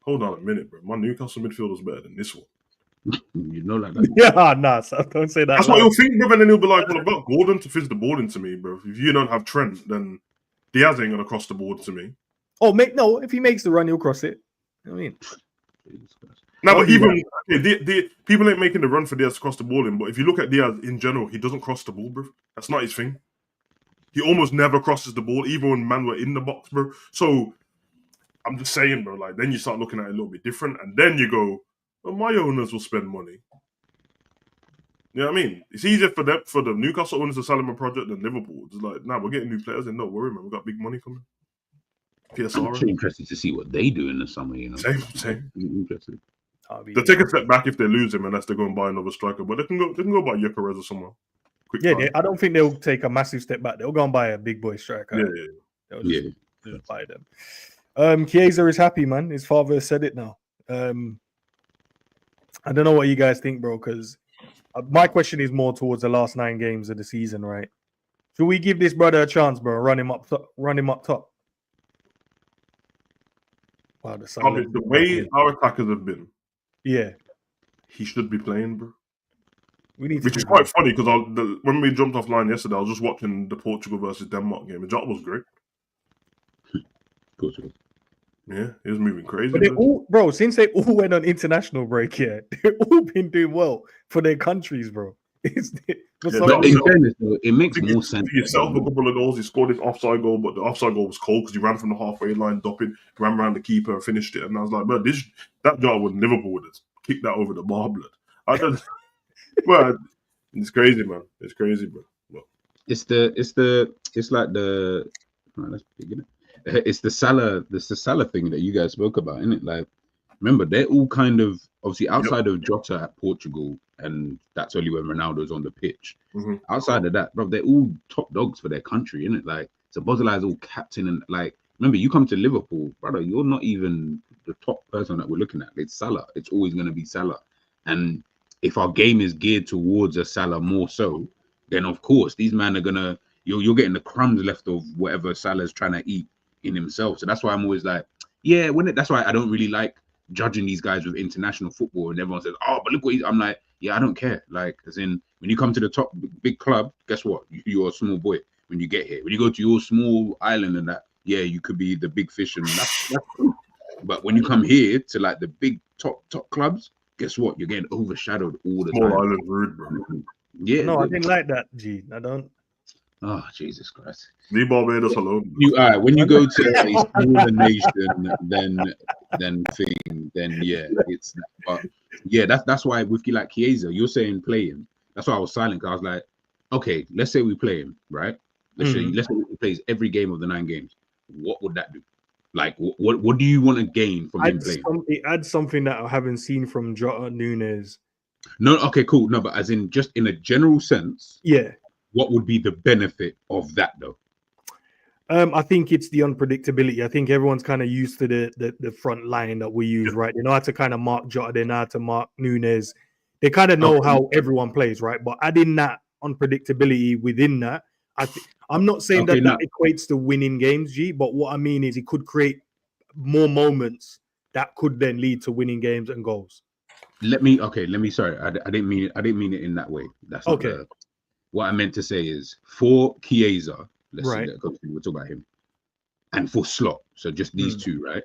hold on a minute, bro. My Newcastle midfielder's better than this one. You know, like that. Yeah, nah, so don't say that. That's what you'll think, bro. And then he'll be like, well, I've got Gordon to fizz the ball into me, bro. If you don't have Trent, then Diaz ain't gonna cross the board to me. Oh, if he makes the run, he'll cross it. I mean, no, but even the people ain't making the run for Diaz to cross the ball in. But if you look at Diaz in general, he doesn't cross the ball, bro. That's not his thing. He almost never crosses the ball, even when man were in the box, bro. So I'm just saying, bro. Like then you start looking at it a little bit different, and then you go, well, my owners will spend money. You know what I mean? It's easier for the Newcastle owners to sell him a project than Liverpool. It's like, nah, we're getting new players, and don't worry, man. We got big money coming. PSR. I'm actually interested to see what they do in the summer. You know, same. Interested. They'll take a step back if they lose him, unless they go and buy another striker. But they can go buy Gyökeres or someone. I don't think they'll take a massive step back. They'll go and buy a big boy striker. They'll just buy them. Chiesa is happy, man. His father said it now. I don't know what you guys think, bro, because my question is more towards the last 9 games of the season, right? Should we give this brother a chance, bro? Run him up top. Wow, the way our attackers have been, he should be playing, bro. Which is quite funny because when we jumped offline yesterday, I was just watching the Portugal versus Denmark game. The job was great. Portugal. Yeah, he was moving crazy. But since they all went on international break, they've all been doing well for their countries, bro. But in fairness, though, it makes more sense. He himself a couple of goals. He scored his offside goal, but the offside goal was cold because he ran from the halfway line, ran around the keeper and finished it. And I was like, bro, that job with Liverpool would have kicked that over the bar, blood. Well, it's crazy, man. It's crazy, bro. Well, it's like the let's begin it. It's the Salah thing that you guys spoke about, isn't it? Like, remember, they're all kind of obviously outside of Jota at Portugal, and that's only when Ronaldo's on the pitch. Outside of that, bro, they're all top dogs for their country, isn't it? Like, Szoboszlai's all captain, and like, remember, you come to Liverpool, brother, you're not even the top person that we're looking at. It's Salah. It's always going to be Salah. And if our game is geared towards a Salah more so, then of course these men are gonna you're getting the crumbs left of whatever Salah's trying to eat in himself. So that's why I'm always like, that's why I don't really like judging these guys with international football. And everyone says, oh, but look what I'm like, yeah, I don't care. Like, as in, when you come to the top big club, guess what? You're a small boy when you get here. When you go to your small island and that, you could be the big fish and that's cool. But when you come here to like the big top clubs, guess what? You're getting overshadowed all the time. Island rude, bro. Yeah. No, I didn't like that, G. I don't. Oh, Jesus Christ. Leave Barbados alone. When you go to a smaller nation, then it's. But that's why with you like Chiesa, you're saying play him. That's why I was silent, because I was like, okay, let's say we play him, right? Let's say he plays every game of the 9 games. What would that do? Like, what do you want to gain from him playing? It adds something that I haven't seen from Jota, Nunez. No, okay, cool. No, but as in just in a general sense, what would be the benefit of that though? I think it's the unpredictability. I think everyone's kind of used to the front line that we use, right? They know how to kind of mark Jota, they know how to mark Nunez. They kind of know how everyone plays, right? But adding that unpredictability within that, I'm not saying that equates to winning games, G, but what I mean is it could create more moments that could then lead to winning games and goals. Sorry, I didn't mean it in that way. That's not okay. What I meant to say is for Chiesa, let's see that, we'll talk about him, and for Slot. So just these two, right?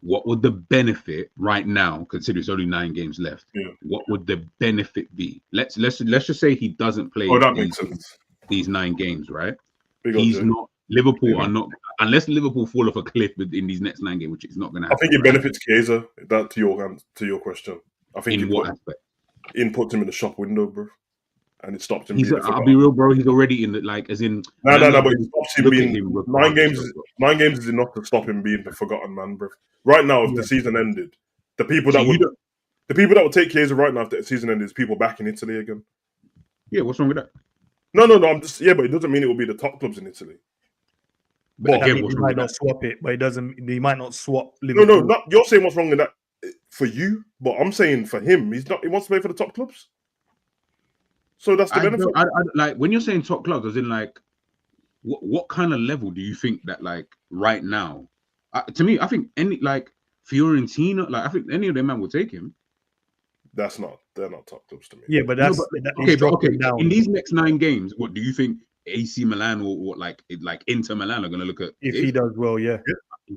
what would the benefit right now, considering it's only 9 games left? Yeah. What would the benefit be? Let's just say he doesn't play these 9 games, right? He's not. Liverpool are not, unless Liverpool fall off a cliff in these next 9 games, which is not going to happen. I think it benefits Chiesa. That to your question. I think in what aspect? Puts him in the shop window, bro, and it stops him. I'll be real, bro. He's already in the as in. No, but it stops him being 9 games. 9 games is enough to stop him being the forgotten man, bro. Right now, if the season ended, the people that would take Chiesa right now if the season ended is people back in Italy again. Yeah, what's wrong with that? No. I'm just but it doesn't mean it will be the top clubs in Italy. But again, he might not swap it, but it doesn't. He might not swap Liverpool. No. You're saying what's wrong with that for you, but I'm saying for him, he's not. He wants to play for the top clubs. So that's the benefit. I like when you're saying top clubs, as in like, what kind of level do you think that right now? To me, I think any Fiorentina, I think any of them man will take him. They're not top clubs to me. Yeah, but okay. Down. In these next 9 games, what do you think? AC Milan or Inter Milan are going to look at if he does well, yeah.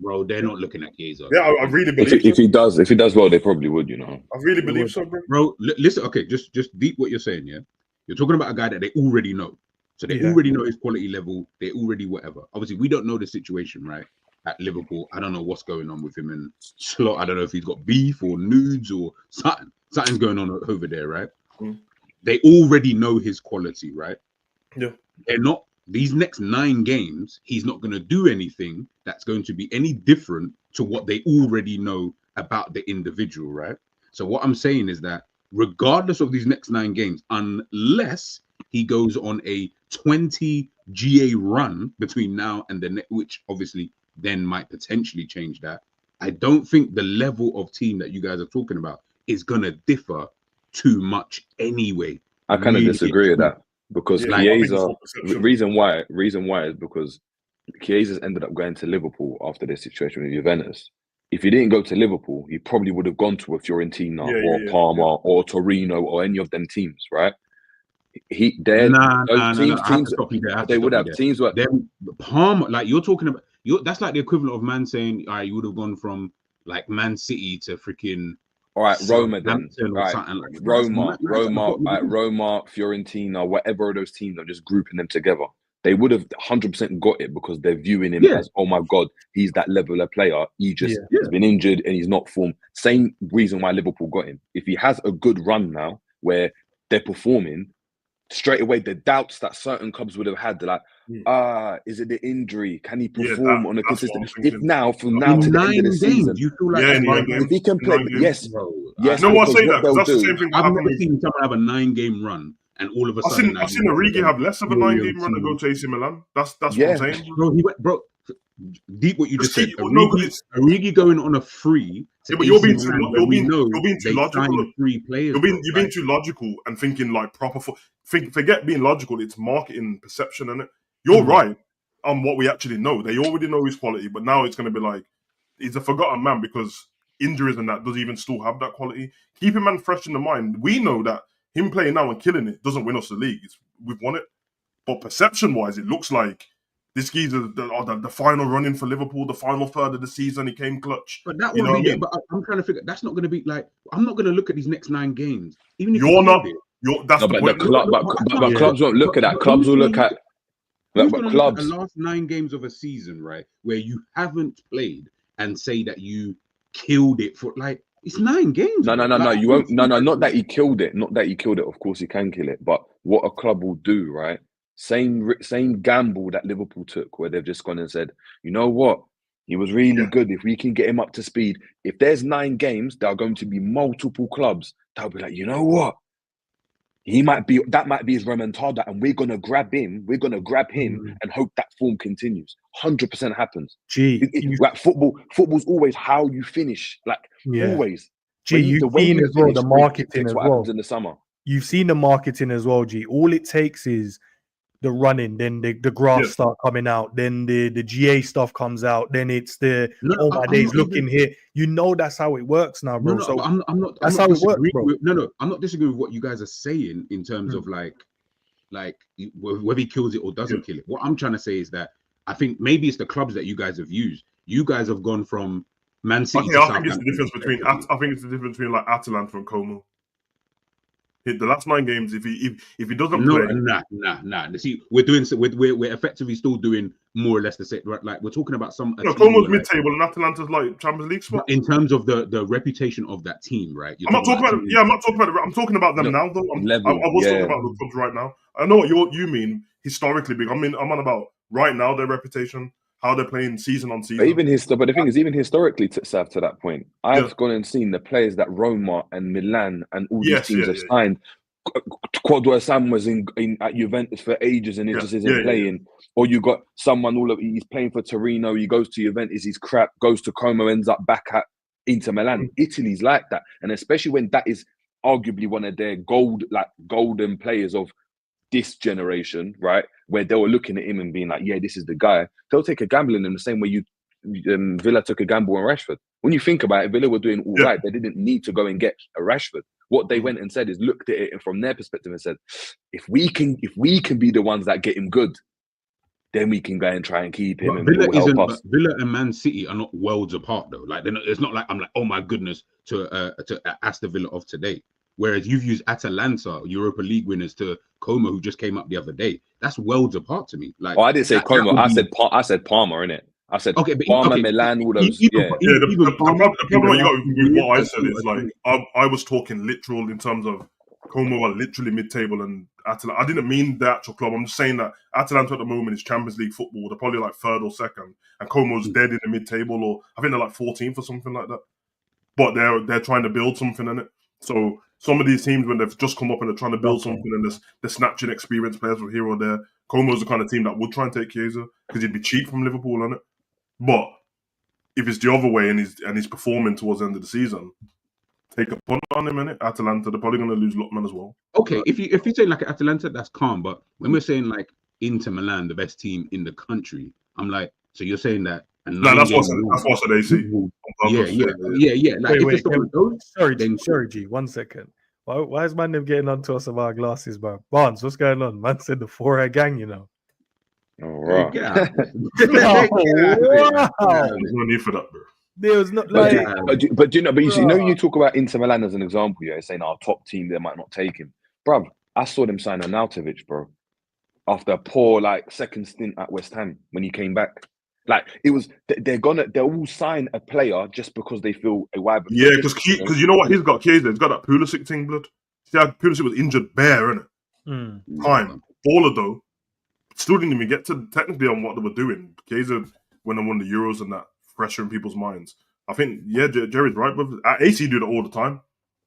Bro, they're not looking at Chiesa. Yeah, I really believe if he does well, they probably would, I really believe so, bro. Bro, listen, okay, just deep what you're saying, yeah. You're talking about a guy that they already know, so they already know his quality level. They already whatever. Obviously, we don't know the situation right at Liverpool. I don't know what's going on with him and Slot. I don't know if he's got beef or nudes or something. Something's going on over there, right? They already know his quality, right? Yeah. They're not, these next 9 games, he's not going to do anything that's going to be any different to what they already know about the individual, right? So what I'm saying is that regardless of these next 9 games, unless he goes on a 20 GA run between now and the next, which obviously then might potentially change that, I don't think the level of team that you guys are talking about is going to differ too much anyway. I kind of disagree with that. Because Chiesa, reason why is because Chiesa's ended up going to Liverpool after their situation with Juventus. If he didn't go to Liverpool, he probably would have gone to a Fiorentina or Parma or Torino or any of them teams, right? They would have teams where Parma, you're talking about, that's like the equivalent of man saying, all right, you would have gone from Man City to freaking. All right, Roma then. Right. Roma, Fiorentina, whatever of those teams, I'm just grouping them together. They would have 100% got it because they're viewing him as, oh my God, he's that level of player. He just has been injured and he's not formed. Same reason why Liverpool got him. If he has a good run now where they're performing, straight away the doubts that certain clubs would have had, they're like, is it the injury? Can he perform on a consistent? If now, from now to the end of the season, you feel like if he can play, yes. No one say that because that's the same thing. I've never seen someone have a 9-game run and all of a sudden I've seen Origi have less of a 9-game run and go to AC Milan. That's what I'm saying. Bro, he went, deep what you just said. Origi going on a free. Yeah, but you're being too logical. Free players, you're being too logical and thinking like proper. Forget being logical. It's marketing perception, and you're right on what we actually know. They already know his quality, but now it's going to be like he's a forgotten man because injuries and that does even still have that quality. Keep him man fresh in the mind. We know that him playing now and killing it doesn't win us the league. We've won it, but perception-wise, it looks like. This guy's the final run-in for Liverpool, the final third of the season, he came clutch. But that would be but I'm trying to figure, that's not going to be like, I'm not going to look at these next 9 games. Even if you're not, that's the point. But clubs won't look at that. Clubs will look at but clubs. The last 9 games of a season, right, where you haven't played and say that you killed it for it's 9 games. No, you won't. No, not that he killed it. Not that he killed it. Of course, he can kill it. But what a club will do, right? Same gamble that Liverpool took, where they've just gone and said, you know what, he was really good. If we can get him up to speed, if there's 9 games, there are going to be multiple clubs that'll be like, you know what, that might be his remontada, and we're gonna grab him. We're gonna grab him and hope that form continues. 100% happens. Football's always how you finish. Always. You've seen as well the marketing as well. Happens in the summer. You've seen the marketing as well, G. All it takes is the running, then the graphs start coming out, then the GA stuff comes out, then it's the my days looking here. You know that's how it works now, bro. So I'm not. That's how it works, bro. I'm not disagreeing with what you guys are saying in terms of like whether he kills it or doesn't kill it. What I'm trying to say is that I think maybe it's the clubs that you guys have used. You guys have gone from Man City. Okay, I think it's the difference between like Atalanta and Como. The last 9 games, if he doesn't play, nah. See, we're effectively still doing more or less the same. Right? Like we're talking about some. Como's mid-table and Atalanta's like Champions League spot. In terms of the reputation of that team, right? I'm not talking about. I'm not talking about. I'm talking about them now, though. I was talking about the clubs right now. I know what you mean historically big. I'm on about right now their reputation, how they're playing season on season. But the thing is, even historically, to that point, I've gone and seen the players that Roma and Milan and all these teams have signed. Quadra Sam was at Juventus for ages and it just isn't playing. Or you got someone he's playing for Torino, he goes to Juventus, he's crap, goes to Como, ends up back at Inter Milan. Italy's like that, and especially when that is arguably one of their golden players of this generation, right? Where they were looking at him and being like, yeah, this is the guy. They'll take a gamble in him the same way Villa took a gamble on Rashford. When you think about it, Villa were doing all right. They didn't need to go and get a Rashford. What they went and said is looked at it and from their perspective and said, if we can be the ones that get him good, then we can go and try and keep him. Villa and Man City are not worlds apart though. Like it's not like I'm like, oh my goodness, to Aston Villa of today. Whereas you've used Atalanta, Europa League winners, to Como, who just came up the other day. That's worlds apart to me. Like, I didn't say Como. I said Parma, innit? I said Parma, Milan, all those. The problem you got with what I said is like I was talking literal in terms of Como are literally mid-table and Atalanta. I didn't mean the actual club. I'm just saying that Atalanta at the moment is Champions League football. They're probably like 3rd or 2nd, and Como's dead in the mid-table, or I think they're like 14th or something like that. But they're trying to build something in it. So some of these teams, when they've just come up and they're trying to build something, and they're snatching experienced players from here or there, Como's the kind of team that would try and take Chiesa because he'd be cheap from Liverpool on it. But if it's the other way and he's performing towards the end of the season, take a punt on him, innit? Atalanta, they're probably going to lose Lookman as well. Okay, if you say like Atalanta, that's calm. But when we're saying like Inter Milan, the best team in the country, I'm like, so you're saying that? No, that's what I said. AC. Yeah. Like, wait. Sorry, G. 1 second. Why is man them getting on to us about our glasses, bro? Barnes, what's going on? Man said the 4-eye gang, you know. All right. Wow. There's no need for that, bro. There was not like, but you talk about Inter Milan as an example, saying our top team they might not take him, bruv. I saw them sign Arnautovic, bro, after a poor second stint at West Ham when he came back. Like it was, they'll all sign a player just because they feel a vibe. Yeah, because you know what he's got. Chiesa, he's got that Pulisic thing, blood. See how Pulisic was injured bare, innit? Time baller though. Still didn't even get to technically on what they were doing. Chiesa, when they won the Euros and that, pressure in people's minds. I think, Jerry's right, but AC do that all the time.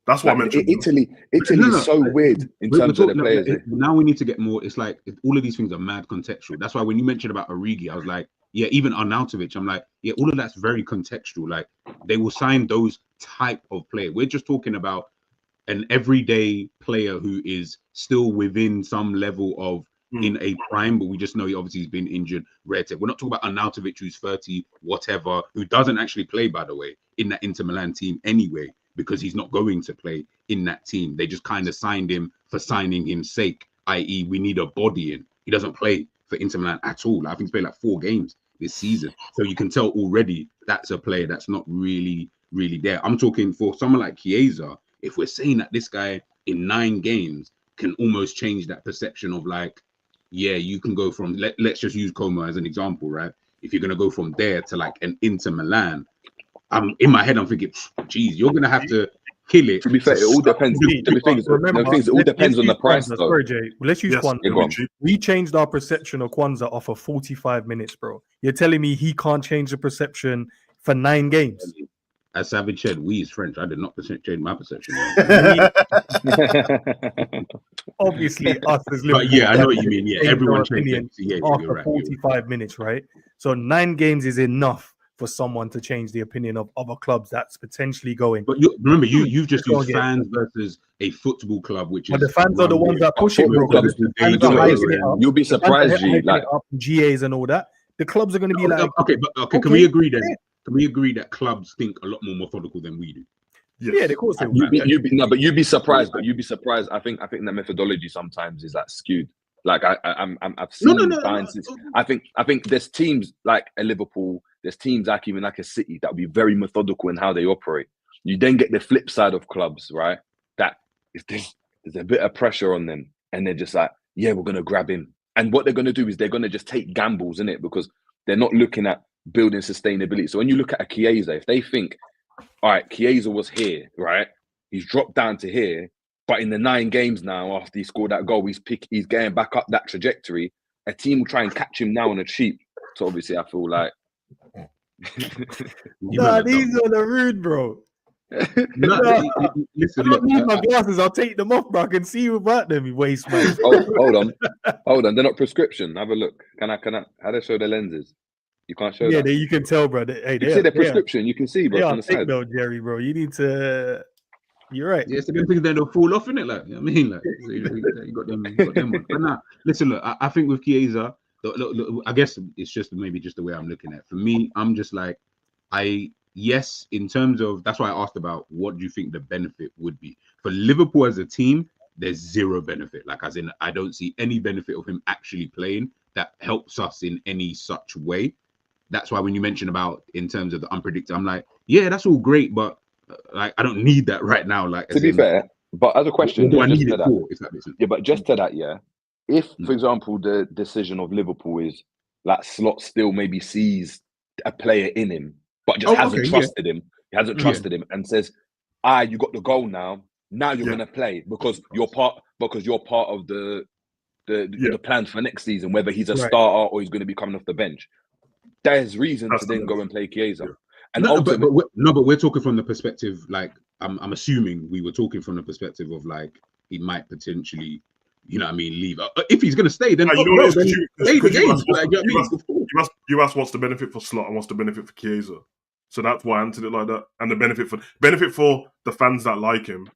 That's what I mentioned. Italy is so weird in terms of the players. Now we need to get more. It's like all of these things are mad contextual. That's why when you mentioned about Origi, I was like, yeah, even Arnautovic, I'm like, yeah, all of that's very contextual. Like they will sign those type of player. We're just talking about an everyday player who is still within some level of in a prime, but we just know he obviously has been injured. We're not talking about Arnautovic, who's 30, whatever, who doesn't actually play, by the way, in that Inter Milan team anyway, because he's not going to play in that team. They just kind of signed him for signing his sake, i.e. we need a body in. He doesn't play for Inter Milan at all. I think he's played like 4 games this season. So you can tell already that's a player that's not really there. I'm talking for someone like Chiesa, if we're saying that this guy in 9 games can almost change that perception of like, yeah, you can go from, let's just use Como as an example, right? If you're going to go from there to like an Inter Milan, in my head, I'm thinking, geez, you're going to have to kill it. To be fair, it all depends. It all depends on the price, though. Sorry, Jay. Let's use Kwanzaa. We changed our perception of Kwanzaa off of 45 minutes, bro. You're telling me he can't change the perception for 9 games? As Savage said, we is French. I did not change my perception. Obviously, us as Liverpool. But yeah, I know what you mean. Yeah, everyone changed after 45 minutes, right? So 9 games is enough for someone to change the opinion of other clubs that's potentially going. But remember, you've just used fans versus a football club, which is the fans are the ones that push it. You'll be surprised, G. Like GAs and all that. The clubs are going to be like, okay. Can we agree then? Can we agree that clubs think a lot more methodical than we do? Yes. Yeah, of course they will. You'd be surprised. But you'd be surprised. I think that methodology sometimes is like skewed. Like I've seen I think there's teams like a Liverpool there's teams like even like a City that will be very methodical in how they operate. You then get the flip side of clubs, right? That is there's a bit of pressure on them, and they're just like, yeah, we're gonna grab him. And what they're gonna do is they're gonna just take gambles in it because they're not looking at building sustainability. So when you look at a Chiesa, if they think, all right, Chiesa was here, right? He's dropped down to here, but in the 9 games now after he scored that goal, he's getting back up that trajectory. A team will try and catch him now on a cheap. So obviously, I feel like nah, these are the rude, bro. Listen, I don't need my glasses. I'll take them off, bro. I can see you without them. You waste, man. Hold on. They're not prescription. Have a look. Can I? How they show the lenses? You can't show. Yeah, that. You can tell, bro. Hey, you see the prescription. You can see, bro. Yeah, on the side. though, Jerry, bro. You need to. You're right. Yeah, so them things then they'll fall off in it, like, you know what I mean, like, so you got them on. But nah, listen, look, I think with Chiesa, look, I guess it's just maybe just the way I'm looking at it. For me, I'm just like, yes, in terms of, that's why I asked about what do you think the benefit would be for Liverpool as a team. There's zero benefit, like as in I don't see any benefit of him actually playing that helps us in any such way. That's why when you mention about in terms of the unpredictable, I'm like, yeah, that's all great, but like I don't need that right now. Like, to be fair, but as a question, what do I need it for? If that makes sense. Yeah, but just to that, yeah. If, for example, the decision of Liverpool is like Slot still maybe sees a player in him, but just hasn't trusted him. He hasn't trusted him and says, you got the goal now. Now you're gonna play because you're part of the plan for next season, whether he's a starter or he's gonna be coming off the bench. There's reason to then go and play Chiesa. And but we're talking from the perspective, like I'm assuming we were talking from the perspective of like he might potentially, you know what I mean, leave. If he's gonna stay, then you asked what's the benefit for Slot and what's the benefit for Chiesa. So that's why I answered it like that. And the benefit for the fans that like him,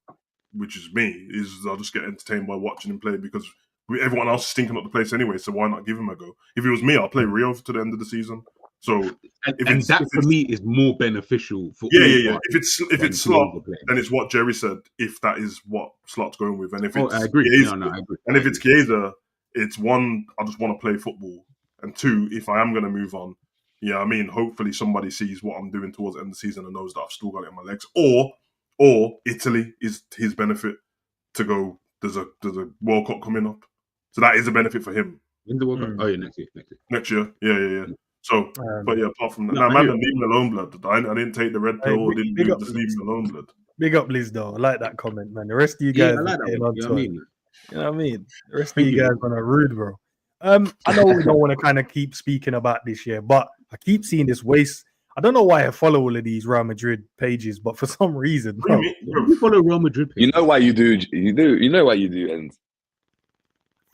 which is me, is I'll just get entertained by watching him play because everyone else is stinking up the place anyway. So why not give him a go? If it was me, I'll play Rio to the end of the season. So if that for me is more beneficial for If it's Slot, then it's what Jerry said. If that is what Slot's going with, and if it's I agree. Chiesa, I agree. And if it's Chiesa, it's one, I just want to play football, and two, if I am going to move on, I mean, hopefully somebody sees what I'm doing towards the end of the season and knows that I've still got it in my legs, or Italy is his benefit to go. There's a World Cup coming up, so that is a benefit for him. In the World Cup? Oh yeah, next year. Yeah. So, but yeah, apart from that, man, leave me alone, blood. I didn't take the red pill. Just leave me alone, blood. Big up, Liz, though. I like that comment, man. The rest of you guys, I like that one. You know what I mean? The rest of you guys are rude, bro. I know we don't want to kind of keep speaking about this year, but I keep seeing this waste. I don't know why I follow all of these Real Madrid pages, but for some reason, bro, you follow Real Madrid pages. You know why you do. You know why you do, and.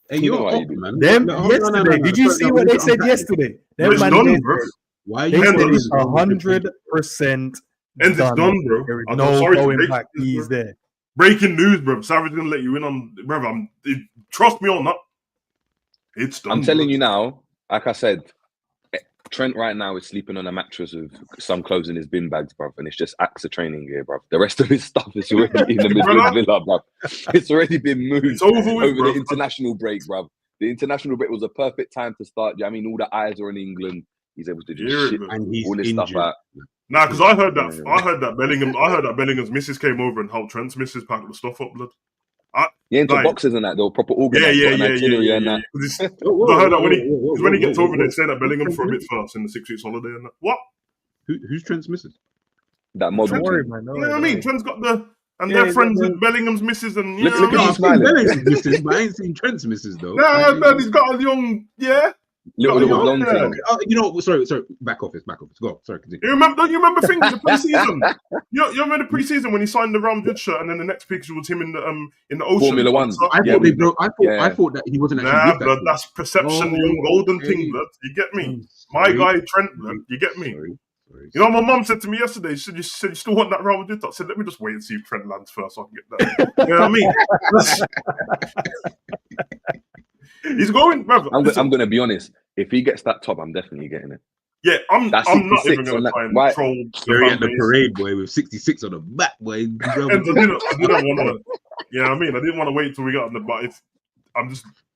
Hey, you're up, man. Them yesterday. Did you see what they said yesterday? Them man, done, bro. Why are they you said it's 100% done? It's done, bro. There is no going back. He's there. Breaking news, bro. Savage gonna let you in on, bro. Trust me on that. It's done. I'm telling you now. Like I said, Trent right now is sleeping on a mattress with some clothes in his bin bags, bro, and it's just AXA training gear, bro. The rest of his stuff is already in the Madrid villa, bro. It's already been moved. It's over the international break, bro. The international break was a perfect time to start. I mean, all the eyes are in England. He's able to just ship all this stuff out. Nah, because I heard that Bellingham's missus came over and helped Trent's missus pack the stuff up, blood. Into boxes and that, they'll proper organize and that. I heard that when he gets over there, staying at Bellingham for a bit first in the 6 weeks holiday and that. What? Who's Trent's missus? That model. Don't worry, man. You know what I mean? Trent's got they're friends with Bellingham's missus and look at him smiling. Bellingham's missus, but I ain't seen Trent's missus though. Nah, man, he's got a young little long thing. You know, sorry, back office. Go, sorry, continue. Don't you remember things the preseason? you remember the preseason when he signed the Real Madrid shirt and then the next picture was him in the ocean. Formula One. I thought that he wasn't actually with that. Blood, that's perception, young golden thing, blood. You get me? My guy Trent, blood. You get me? Sorry. You know what my mum said to me yesterday? She said, you still want that Real Madrid? I said, let me just wait and see if Trent lands first so I can get that. You know what I mean? He's going, brother. I'm going to be honest. If he gets that top, I'm definitely getting it. Yeah, I'm not even going to try and troll. You're at the parade, boy, with 66 on the back, boy. I didn't want to. Yeah, I mean, I didn't want to wait till we got on the. But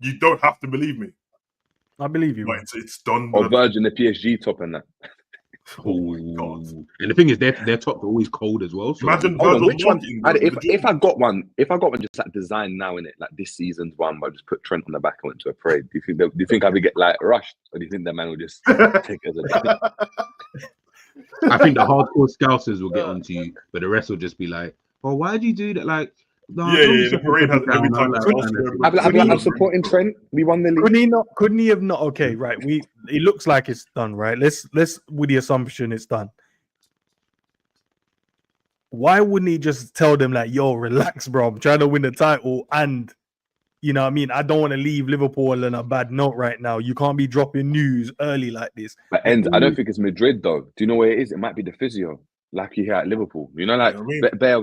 you don't have to believe me. I believe you. But it's done. Or Virgin, the PSG top and that. Oh my god! And the thing is, their tops are always cold as well. So Imagine which one? marketing, If I got one just like design now in it, like this season's one, but just put Trent on the back and went to a parade. Do you think I would get like rushed, or do you think the man will just take it as a? I think the hardcore scousers will get onto you, but the rest will just be like, "Well, why do you do that?" Like, no, the parade has every time. I'm supporting Trent. We won the league. Couldn't he have not? Okay, right. It looks like it's done, right? Let's with the assumption it's done. Why wouldn't he just tell them like, "Yo, relax, bro. I'm trying to win the title, and you know what I mean? I don't want to leave Liverpool on a bad note right now. You can't be dropping news early like this." But ends, I don't think it's Madrid though. Do you know where it is? It might be the physio, like you hear at Liverpool. You know, like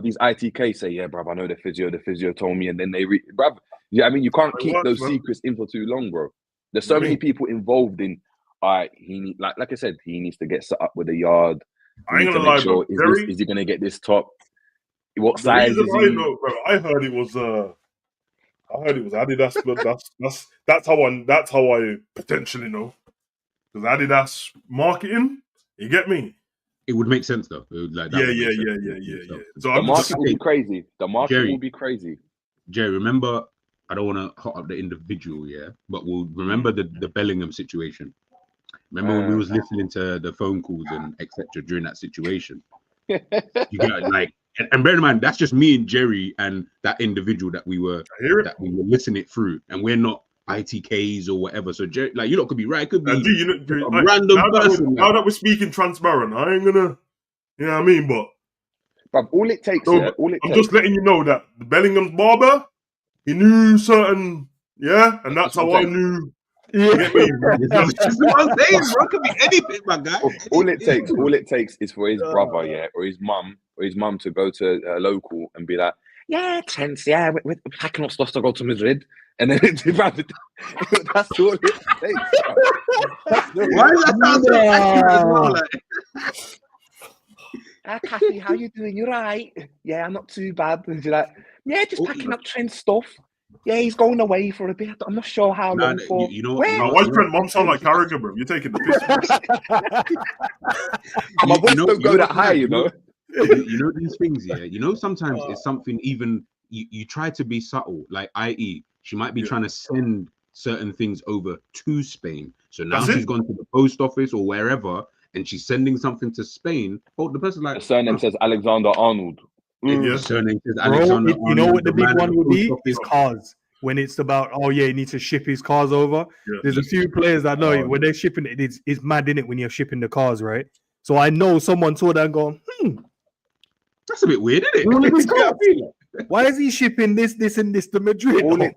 these ITK say, "Yeah, bruv, I know the physio told me," and then they bruv. Yeah, I mean, you can't keep those secrets in for too long, bro. There's so many people involved in. He like I said, he needs to get set up with a yard. I ain't gonna lie, bro. Is he gonna get this top? What size is he? Bro, I heard it was Adidas, but that's how I potentially know. Because Adidas marketing, you get me? It would make sense though. Like yeah. So the market will be crazy. The market will be crazy. Jerry, remember, I don't want to hot up the individual, yeah, but we'll remember the Bellingham situation. Remember when we was listening to the phone calls and etc. during that situation? You got like, and bear in mind, that's just me and Jerry and that individual that we were listening it through, and we're not ITKs or whatever. So Jerry, like, you lot could be right, could be a random person. Now that we're speaking transparent, I ain't gonna, you know what I mean? But all it takes, I'm just letting you know that the Bellingham's barber, he knew certain, and that's how I knew. Yeah, just what I'm saying, bro. Could be anything, my guy. All it takes is for his brother, or his mum to go to a local and be like, "Yeah, Trent, we're packing up stuff to go to Madrid," and then that's all it takes. Why is that sound so Kathy, how you doing? You right? Yeah, I'm not too bad. And you're like, yeah, just packing up Trent stuff. Yeah, he's going away for a bit. I'm not sure how long for. You know why does Trent mom sound like Carragher, bro? You're taking the piss. My voice don't go that high, you know. You know these things, yeah. You know, sometimes it's something even you try to be subtle, like i.e., she might be trying to send certain things over to Spain. So now she's gone to the post office or wherever, and she's sending something to Spain. Oh, the person like the surname says Alexander Arnold. Surname says Alexander Arnold. You know what the big one would be? Is cars. When it's about, he needs to ship his cars over. There's a few players that know when they're shipping it, it's mad, innit, when you're shipping the cars, right? So I know someone saw that and go, that's a bit weird, isn't it? Why is he shipping this, and this to Madrid? All it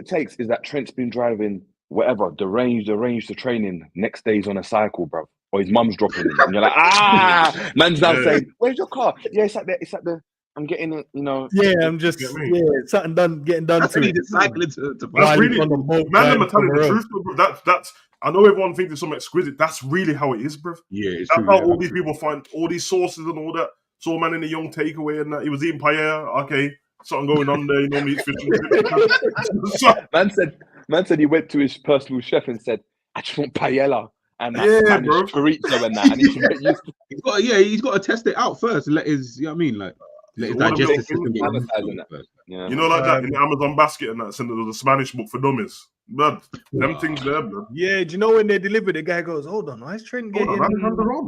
takes is that Trent's been driving whatever, the range to training. Next day he's on a cycle, bro. Or his mum's dropping him. And you're like, man's now saying, "Where's your car?" Yeah, it's at the I'm getting it, you know. Yeah, I'm just something getting done to it. Cycling to that's really on the boat. Man, I'm telling the truth, bro. That's I know everyone thinks it's something exquisite. That's really how it is, bro. Yeah, it's that's how all these people find all these sources and all that. Saw a man in a young takeaway and that he was eating paella. Okay, something going on there. He normally eats fish. Man said he went to his personal chef and said, "I just want paella." And bro. Chorizo and that, and he should get used to he's got to test it out first and let his, you know what I mean, like let his digestive system get used to it first. You know, like that in the Amazon basket and that, there was a Spanish book for dummies. Blood, them things there, blood. Yeah, do you know when they deliver, the guy goes, "Hold on, why is Trent getting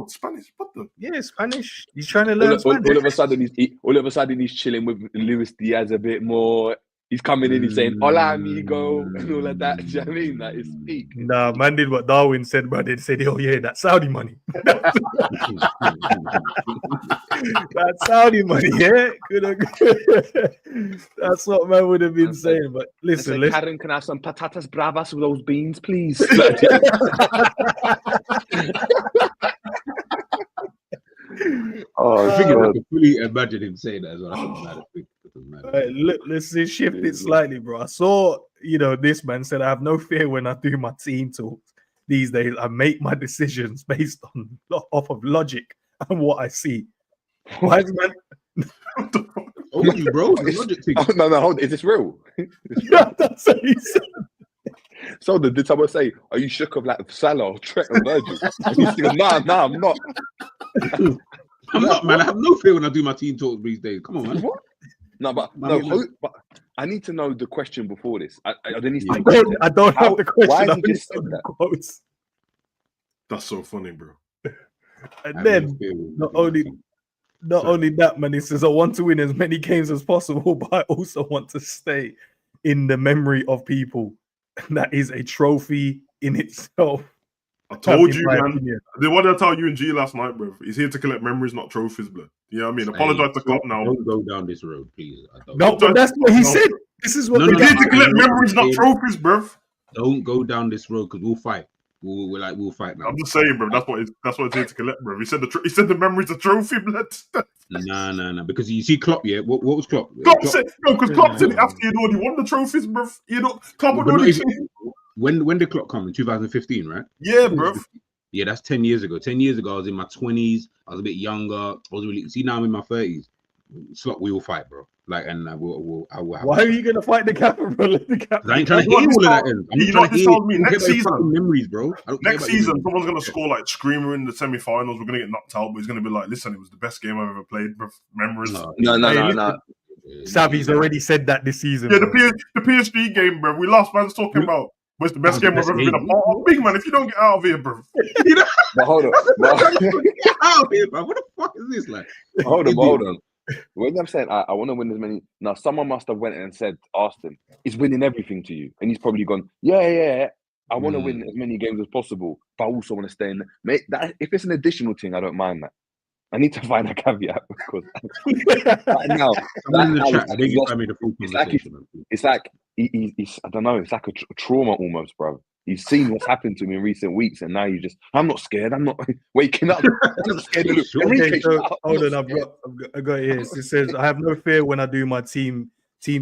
Spanish? What the? Yeah, Spanish. He's trying to learn Spanish. All of a sudden, he's chilling with Luis Diaz a bit more. He's coming in, he's saying, "Hola, amigo," and all of that. Do you know what I mean? That is peak. Nah, man did what Darwin said, bro. They said, "Oh, yeah, that's Saudi money." That's Saudi money, yeah? That's what man would have been saying. But listen, Karen, can I have some patatas bravas with those beans, please? I can fully imagine him saying that as well. Let's shift it slightly, bro. I saw, this man said, "I have no fear when I do my team talks. These days, I make my decisions based off of logic and what I see." Why is man? Oh, bro, logic thing. No, hold. Is this real? That's what he said. So did someone say, "Are you shook of like Salah or Trent or Virgil?" And he said, "Nah, I'm not. I'm not, man. I have no fear when I do my team talk these days. Come on, man. What? No, but I need to know the question before this. I don't have the question. Why has he just said that? Quotes. That's so funny, bro. And then not only that, man, he says, I want to win as many games as possible, but I also want to stay in the memory of people. And that is a trophy in itself. I told you, man. What did I tell you and G last night, bro? He's here to collect memories, not trophies, bro. You know what I mean? Apologize to Klopp now. Don't go down this road, please. No, but that's what he said. This is what he's here to collect memories, not trophies, bro. Don't go down this road because we'll fight. We'll fight now. I'm just saying, bro. That's what it's here to collect, bro. He said the memories a trophy, blood. Nah. Because you see, Klopp, yeah. What was Klopp? Klopp said no, because Klopp said after he'd already won the trophies, bro. You know, Klopp had already. When did Klopp come in 2015, right? Yeah, bro. Yeah, that's 10 years ago. 10 years ago, I was in my 20s. I was a bit younger. Now I'm in my 30s. Slot, we will fight, bro. Like, and I will. Why are you gonna fight the Kappa, bro? I ain't trying to hear all of that. You know what this told me? Next season, memories, bro. Next season, someone's gonna score like screamer in the semi-finals. We're gonna get knocked out, but he's gonna be like, "Listen, it was the best game I've ever played, bro. Memories." No. Savi's already said that this season. Yeah, the PSG game, bro. We lost. Man's talking about. What's the best game I've ever been a part of? Big man, if you don't get out of here, bro. But hold on. Get out of here, bro. What the fuck is this like? Hold on. When I'm saying I want to win as many, now someone must have went and said, Austin, he's winning everything to you, and he's probably gone, yeah. I want to win as many games as possible, but I also want to stay in. Mate, that if it's an additional thing, I don't mind that. I need to find a caveat because right now, it's like he's I don't know. It's like a trauma almost, bro. He's seen what's happened to me in recent weeks, and now I'm not scared. I'm not waking up. I'm not scared to look. Okay, so, hold on, I've got it here. It says, I have no fear when I do my team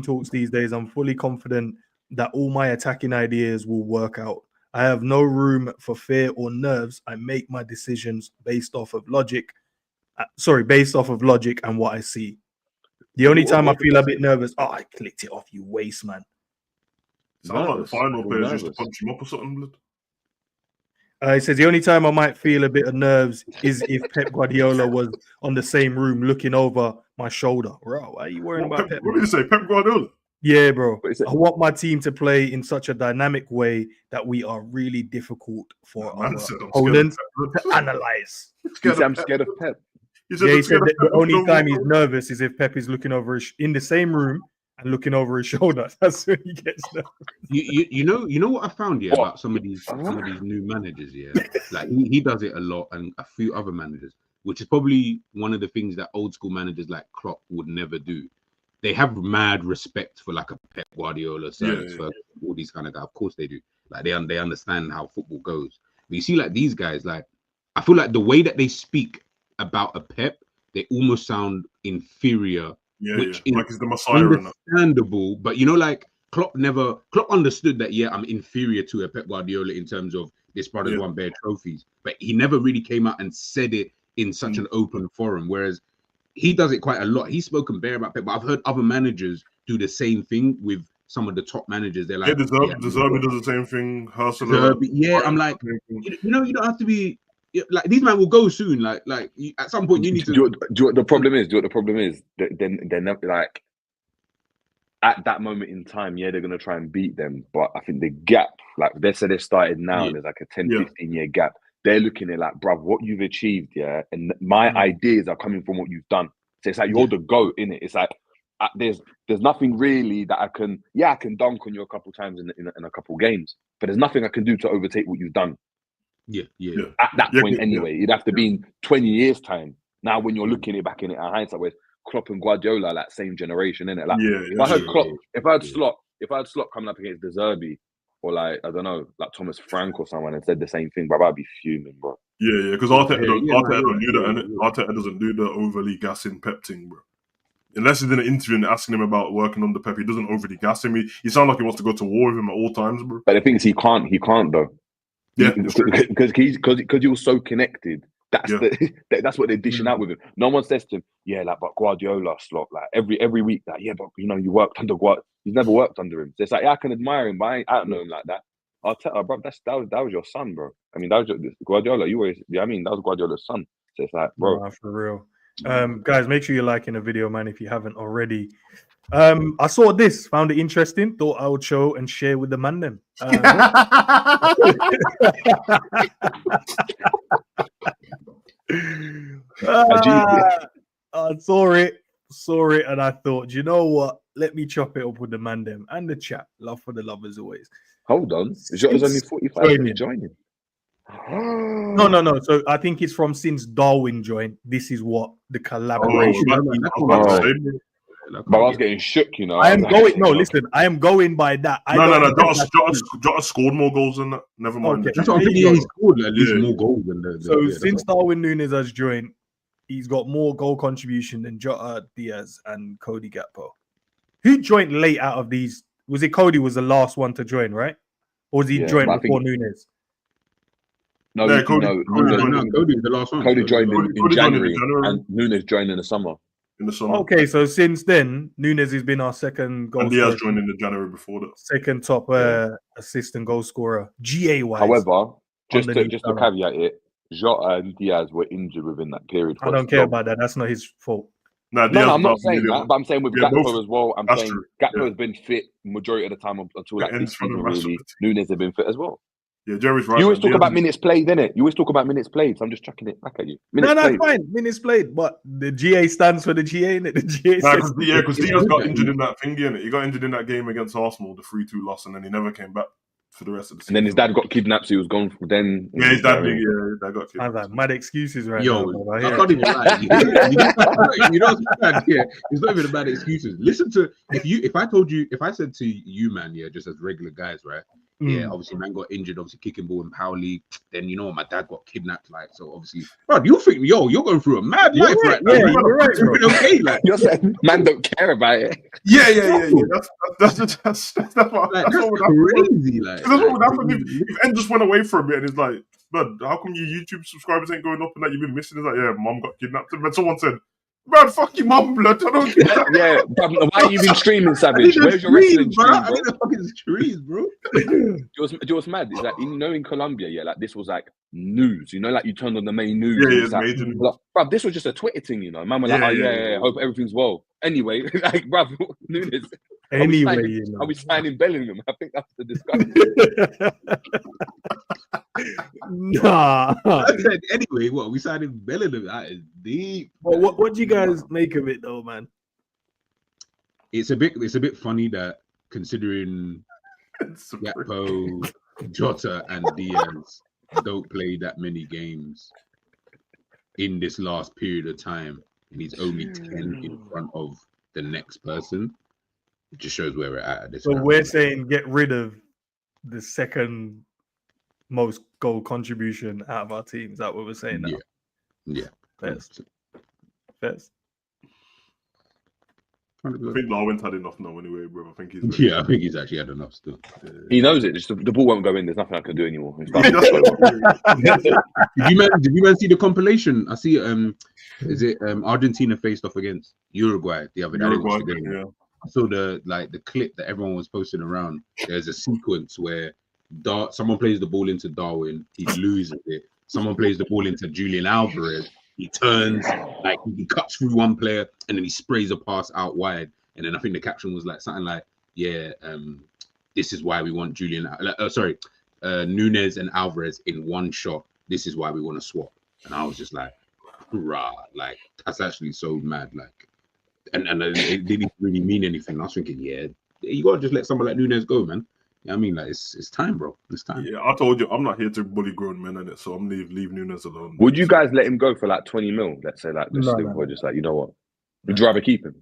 talks these days. I'm fully confident that all my attacking ideas will work out. I have no room for fear or nerves. I make my decisions based off of logic. Based off of logic and what I see. The only time I feel a bit nervous, I clicked it off, you waste, man. Sounds like the final players used to punch him up or something, blood. It says the only time I might feel a bit of nerves is if Pep Guardiola was on the same room looking over my shoulder. Bro, why are you worrying about Pep? What did you say, Pep Guardiola? Yeah, bro. I want my team to play in such a dynamic way that we are really difficult for our opponents to analyze. I'm scared of Pep. He said that the only time he's nervous is if Pep is looking over in the same room and looking over his shoulder. That's when he gets nervous. You know what I found about some of these new managers, like he does it a lot, and a few other managers, which is probably one of the things that old school managers like Klopp would never do. They have mad respect for like a Pep Guardiola, for all these kind of guys. Of course they do. Like they understand how football goes. But you see, like these guys, like I feel like the way that they speak about a Pep, they almost sound inferior, which is like he's the Messiah. Understandable, but you know, like Klopp understood that. Yeah, I'm inferior to a Pep Guardiola in terms of this brother's won bare trophies, but he never really came out and said it in such an open forum. Whereas he does it quite a lot. He's spoken bare about Pep, but I've heard other managers do the same thing with some of the top managers. They're like, De Zerbi does the same thing. I'm like, you know, you don't have to be. Like these men will go soon. Like at some point you need to. Do what the problem is? They're not like at that moment in time. Yeah, they're gonna try and beat them, but I think the gap, like they said, they started now, and there's like a 10-15 year gap. They're looking at like, bruv, what you've achieved, and my ideas are coming from what you've done. So it's like you're the GOAT, innit? It's like there's nothing really that I can dunk on you a couple times in a couple games, but there's nothing I can do to overtake what you've done. Yeah. At that point, anyway, it'd have to be in 20 years' time. Now, when you're looking at back in it at hindsight, where Klopp and Guardiola are like same generation, innit? Like, if I had Slot coming up against De Zerbi, or like I don't know, like Thomas Frank or someone, and said the same thing, bro, I'd be fuming, bro. Yeah, because Arteta don't do that, innit? Arteta doesn't do the overly gassing Pep thing, bro. Unless he's in an interview and asking him about working on the Pep, he doesn't overly gas him. He sounds like he wants to go to war with him at all times, bro. But the thing is, he can't though. Yeah, because he was so connected. That's what they're dishing out with him. No one says to him, like, but Guardiola Slot, like every week, like, but you know, you worked under Guardiola. He's never worked under him. So it's like, I can admire him, but I don't know him like that. I'll tell her, bro. That was your son, bro. I mean, that was Guardiola. You always, I mean, that was Guardiola's son. So it's like, bro, for real. Guys, make sure you're liking the video, man, if you haven't already. I saw this, found it interesting, thought I would show and share with the man them. I saw it, and I thought, you know what? Let me chop it up with the man them and the chat. Love for the lovers always. Hold on, Jota's only 45 when he joined him. No. So I think it's from since Darwin joined. This is what the collaboration. But I was getting shook, you know. I am going. No, listen. I am going by that. No. Jota scored more goals than that. Never mind. Okay. That's what I'm thinking. He scored at least more goals than the. So since Darwin Nunez has joined, he's got more goal contribution than Jota, Diaz, and Cody Gakpo. Who joined late out of these? Was it Cody? Was the last one to join, right? Or was he joined before Nunez? No, Cody was the last one. Cody joined in January, and Nunez joined in the summer. Okay, so since then, Nunez has been our second goal scorer. And Diaz joined in the January before that. Second top assist and goal scorer, GA-wise. However, just to caveat it, Jota and Diaz were injured within that period. I don't care about that. That's not his fault. No, I'm not saying that, but I'm saying with Gakpo as well. I'm saying Gakpo has been fit majority of the time until like this season, really. Nunez has been fit as well. Yeah, Jerry's right. You always talk about minutes played, innit? You always talk about minutes played, so I'm just chucking it back at you. Fine. Minutes played, but the GA stands for the GA, innit? The GA because Diaz got injured in that thing, innit? He got injured in that game against Arsenal, the 3-2 loss, and then he never came back for the rest of the season. And then his dad got kidnapped, so he was gone from then. Yeah, his dad got kidnapped. I'm like, mad excuses right now. I can't even lie. You know what's bad here? It's not even about excuses. Listen to, if I said to you, man, just as regular guys, right? Yeah, obviously, man got injured, obviously kicking ball in Power League. Then, you know, my dad got kidnapped, like, so obviously, bro, you think, you're going through a mad life right now. Yeah, you're right, bro. Okay, like, you're saying, man don't care about it. Yeah. That's what that's crazy. Like, that's what would happen if N just went away for a bit and it's like, man, how come your YouTube subscribers ain't going up and that you've been missing? It's like, yeah, mom got kidnapped. But someone said, man, fuck your mum, blood. I don't care. Yeah, why are you been streaming, Savage? Where's your wrestling stream, bro? I need the fucking streams, bro. Do you know what's mad? Is that, you know, in Colombia, like, this was like news. You know, like, you turned on the main news. Yeah, it's major. Like, bro, this was just a Twitter thing, you know. Man was like, hope everything's well. Anyway, like, bro, Nunez. Anyway, you know. Are we signing Bellingham? I think that's the discussion. Nah. I said, anyway, what? We signing Bellingham? That is deep. Well, what do you guys make of it, though, man? It's a bit funny that, considering Gakpo, Jota, and Diaz don't play that many games in this last period of time, and he's only 10 in front of the next person. It just shows where we're at this. So we're saying get rid of the second most goal contribution out of our team. Is that what we're saying now? Yeah. First. I think Darwin's had enough now anyway, bro. I think he's actually had enough still. He knows it. Just the ball won't go in. There's nothing I can do anymore. Did you man see the compilation? I see is it Argentina faced off against Uruguay the other day? Yeah. So the clip that everyone was posting around, there's a sequence where someone plays the ball into Darwin, he loses it. Someone plays the ball into Julian Alvarez, he turns, like he cuts through one player and then he sprays a pass out wide. And then I think the caption was like something like, this is why we want Nunez and Alvarez in one shot. This is why we want to swap. And I was just like, hurrah, like that's actually so mad, like. And it didn't really mean anything. I was thinking, you gotta just let someone like Nunez go, man. I mean, like it's time, bro. It's time. Yeah, I told you, I'm not here to bully grown men in it, so I'm leave Nunez alone. Would you guys let him go for like 20 mil? Let's say, like, just like, you know what? Would you rather keep him?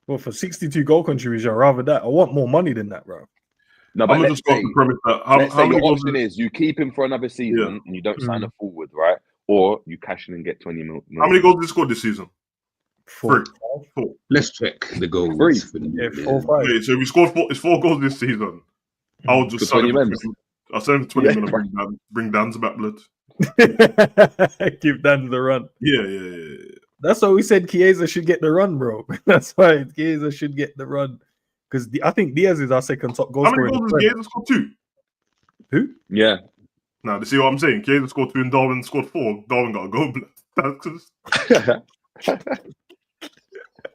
Well, for 62 goal contribution, I'd rather that. I want more money than that, bro. No, but let's go off the premise that how your option is you keep him for another season and you don't sign a forward, right? Or you cash in and get 20 mil. How many goals did he score this season? 4. Let's check the goals. 3. 4, 5. Okay, so if we scored 4 goals this season, I'll just send him 20 minutes. Bring Dan's back, blood. Give Dan the run. Yeah. That's why we said Chiesa should get the run, bro. That's why Chiesa should get the run. Because I think Diaz is our second top goal scorer. How many goals has Chiesa scored? 2? Who? Yeah. Now, you see what I'm saying? Chiesa scored 2 and Darwin scored 4. Darwin got a goal.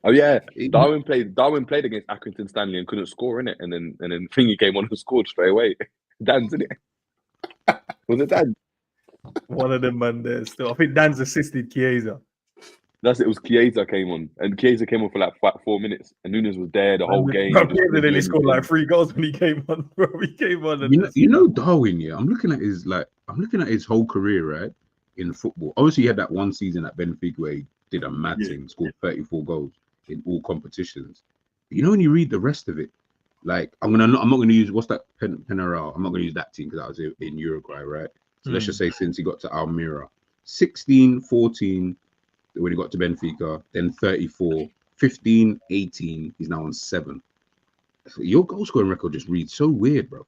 Oh yeah, Darwin played against Accrington Stanley and couldn't score in it, and then Thingy came on and scored straight away. Dan's in it. Was it Dan? One of them man there still. I think Dan's assisted Chiesa. That's it. It was Chiesa came on, and Chiesa came on for like 4 minutes, and Nunes was there the whole game. Then he scored like 3 goals when he came on. Bro, he came on. And you know Darwin. Yeah, I'm looking at his whole career, right, in football. Obviously, he had that one season at Benfica where he did a mad thing, scored 34 goals in all competitions. But you know, when you read the rest of it, like I'm not gonna use what's that Penarol. I'm not gonna use that team because that was in Uruguay, right? So let's just say since he got to Almira, 16, 14. When he got to Benfica, then 34, 15, 18, he's now on 7. So your goal scoring record just reads so weird, bro.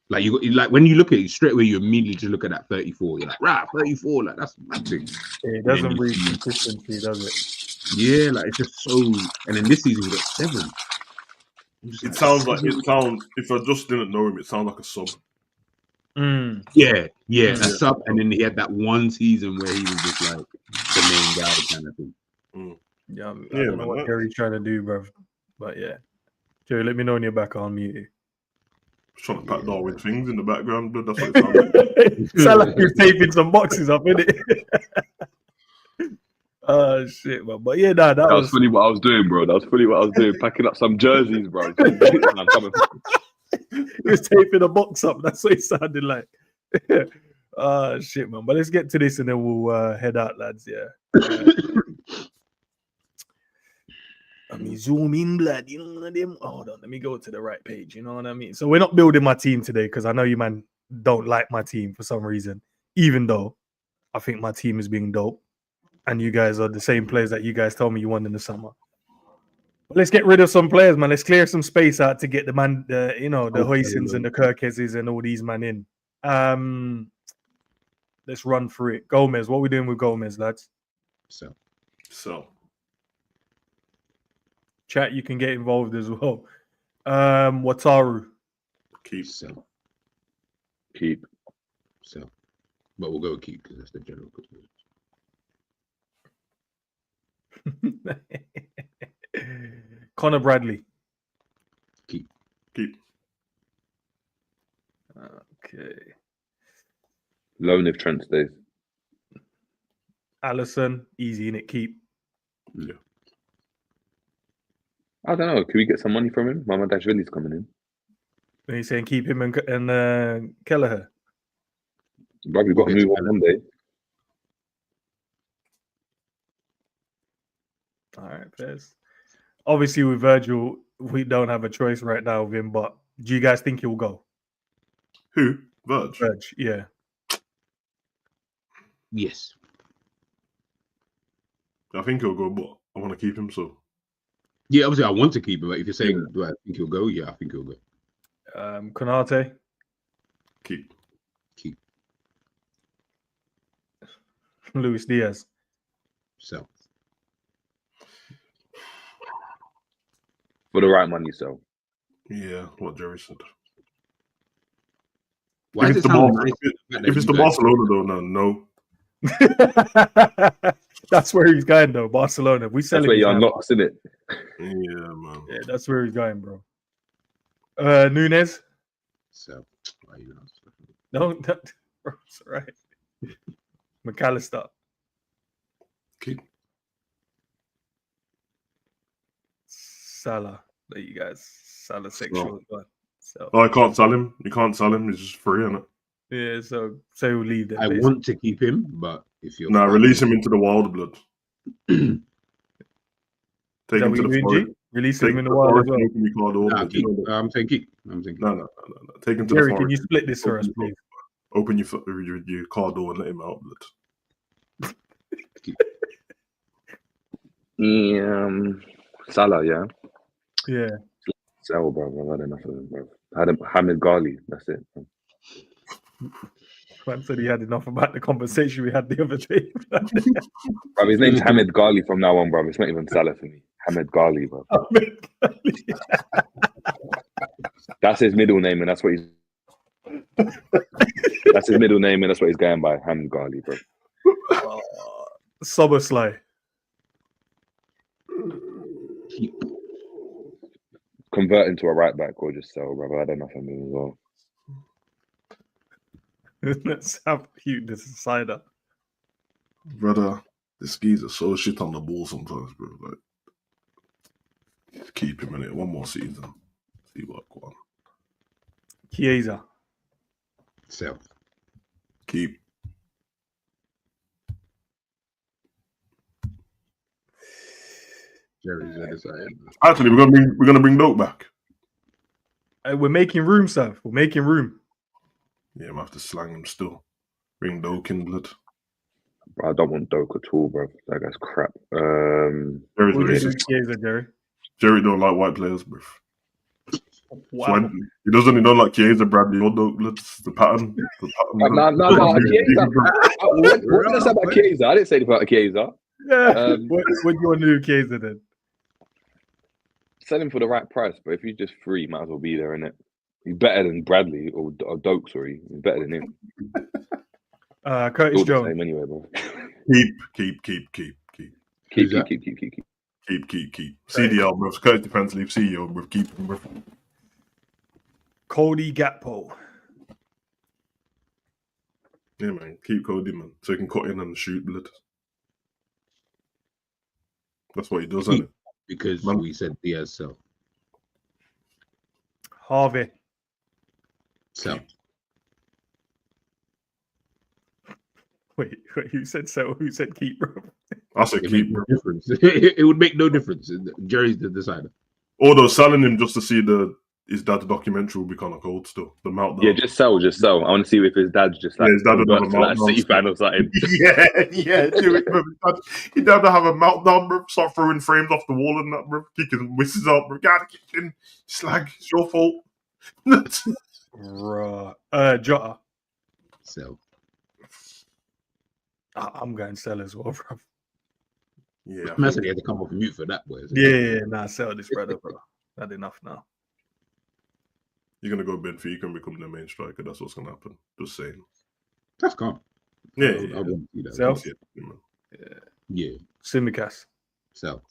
Like when you look at it straight away, you immediately just look at that 34. You're like, right, 34, like that's nothing. Yeah, it doesn't read consistency, does it? Yeah, like it's just so. And then this season he got 7. It sounds if I just didn't know him, it sounds like a sub. Yeah, a sub, and then he had that one season where he was just like the main guy kind of thing. Yeah, I don't know what Jerry's trying to do, bro. But yeah, Jerry, let me know when you're back. I'll mute you. Trying to pack Darwin things in the background, but that's what it sounds like. It sounds like you're taping some boxes up, innit? Oh shit, man. But yeah, that was funny what I was doing, bro. That was funny what I was doing, packing up some jerseys, bro. I'm coming. He was taping a box up. That's what it sounded like. Oh shit, man. But let's get to this and then we'll head out, lads. Yeah. I mean, zoom in, blood. You know what I mean? Hold on, let me go to the right page. You know what I mean? So we're not building my team today because I know you man don't like my team for some reason, even though I think my team is being dope, and you guys are the same players that you guys told me you won in the summer. Let's get rid of some players, man. Let's clear some space out to get the man, the HUIJSENs and the Kirkeses and all these man in. Let's run through it. Gomez, what are we doing with Gomez, lads? So. Chat, you can get involved as well. Wataru. Keep. So. But we'll go keep because that's the general. Connor Bradley. Keep. Okay. Loan if Trent stays. Allison, easy in it. Keep. Yeah. I don't know. Can we get some money from him? Mamadashvili's coming in. Are you saying keep him and Kelleher? Bro, we've got to move on Monday. All right, Fez. Obviously, with Virgil, we don't have a choice right now with him, but do you guys think he'll go? Who? Virg, yeah. Yes. I think he'll go, but I want to keep him, so. Yeah, obviously I want to keep him, but if you're saying, do I think he'll go? Yeah, I think he'll go. Konate? Keep. Luis Diaz? So. For the right money, so. Yeah, what Jerry said. Why if it's the Barcelona, though, no. That's where he's going, though. Barcelona. We sell. That's where he unlocks, isn't it? Yeah, man. Yeah, that's where he's going, bro. Nunez. So, no, that's right. McAllister. Keep. Salah. There you guys. Salah sexual. So. I can't sell him. You can't sell him. He's just free, isn't it? Yeah, so say we'll leave that. I want to keep him, but if you're release him into the wild blood. Take him to the forest. Release him in the wild as well. I'm saying keep. No. Take him to Jerry, the forest. can you split this for us, please? Open your car door and let him out, blood. Salah, yeah. Yeah. Salah, bro. I've had enough of him, bro. I had Hamid Ghali. That's it. Man said he had enough about the conversation we had the other day. Bro, his name's Hamid Ghali from now on, bro. It's not even Salah for me. Hamid Ghali, bro. Hamid Ghali. That's his middle name, and that's what he's. That's his middle name, and that's what he's going by. Hamgali, bro. Soberslay. Convert into a right back or just sell, brother. I don't know if I'm as well. Let's have you decider. Brother, the skis are so shit on the ball sometimes, bro. Like, keep him in it. One more season. See what go on. Chiesa. Sell. Keep. Jerry's at his side. Actually, we're gonna bring Doak back. We're making room, sir. We're making room. Yeah, I'm gonna have to slang him still. Bring Doak in, blood. Bro, I don't want Doak at all, bro. That guy's crap. Chiesa, Jerry. Jerry don't like white players, bro. Wow. So he don't like Chiesa, Bradley, or Doak. That's the pattern. No. Chiesa. What did I say about Chiesa? I didn't say anything about Chiesa. Yeah. What do you want to do, Chiesa, then? Sell him for the right price, but if he's just free, might as well be there, innit? He's better than Bradley or Doak, sorry. He's better than him. Curtis All the Jones. same anyway, bro. Keep. CDL, bro. Curtis Defense League, CEO, bro. Keep him, bro. Cody Gakpo. Yeah, man. Keep Cody, man. So he can cut in and shoot, blood. That's what he does, isn't it? Because we said Diaz sell. Harvey. Sell. Wait, who said sell? Who said keep, bro? I said keep, bro. Difference. It would make no difference. Jerry's the decider. Although selling him just to see his dad's documentary will be kind of cold still. The meltdown. Yeah, just sell. I want to see if his dad's just like, his dad would have a like meltdown. City fan or something. yeah. His dad would have a meltdown, bro. Start throwing frames off the wall and that, bro. Kicking whistles out, bro. Gotta kick in. Slag. It's your fault. Right. Jota. Sell. I'm going sell as well, bro. Yeah. Man said he had to come off mute for that, boy. Yeah, sell this brother, bro. Not enough now. You're going to go Benfica and become the main striker. That's what's going to happen. Just saying. That's calm. Yeah. I wouldn't see that. Sell? Yeah. Simicast. Sell.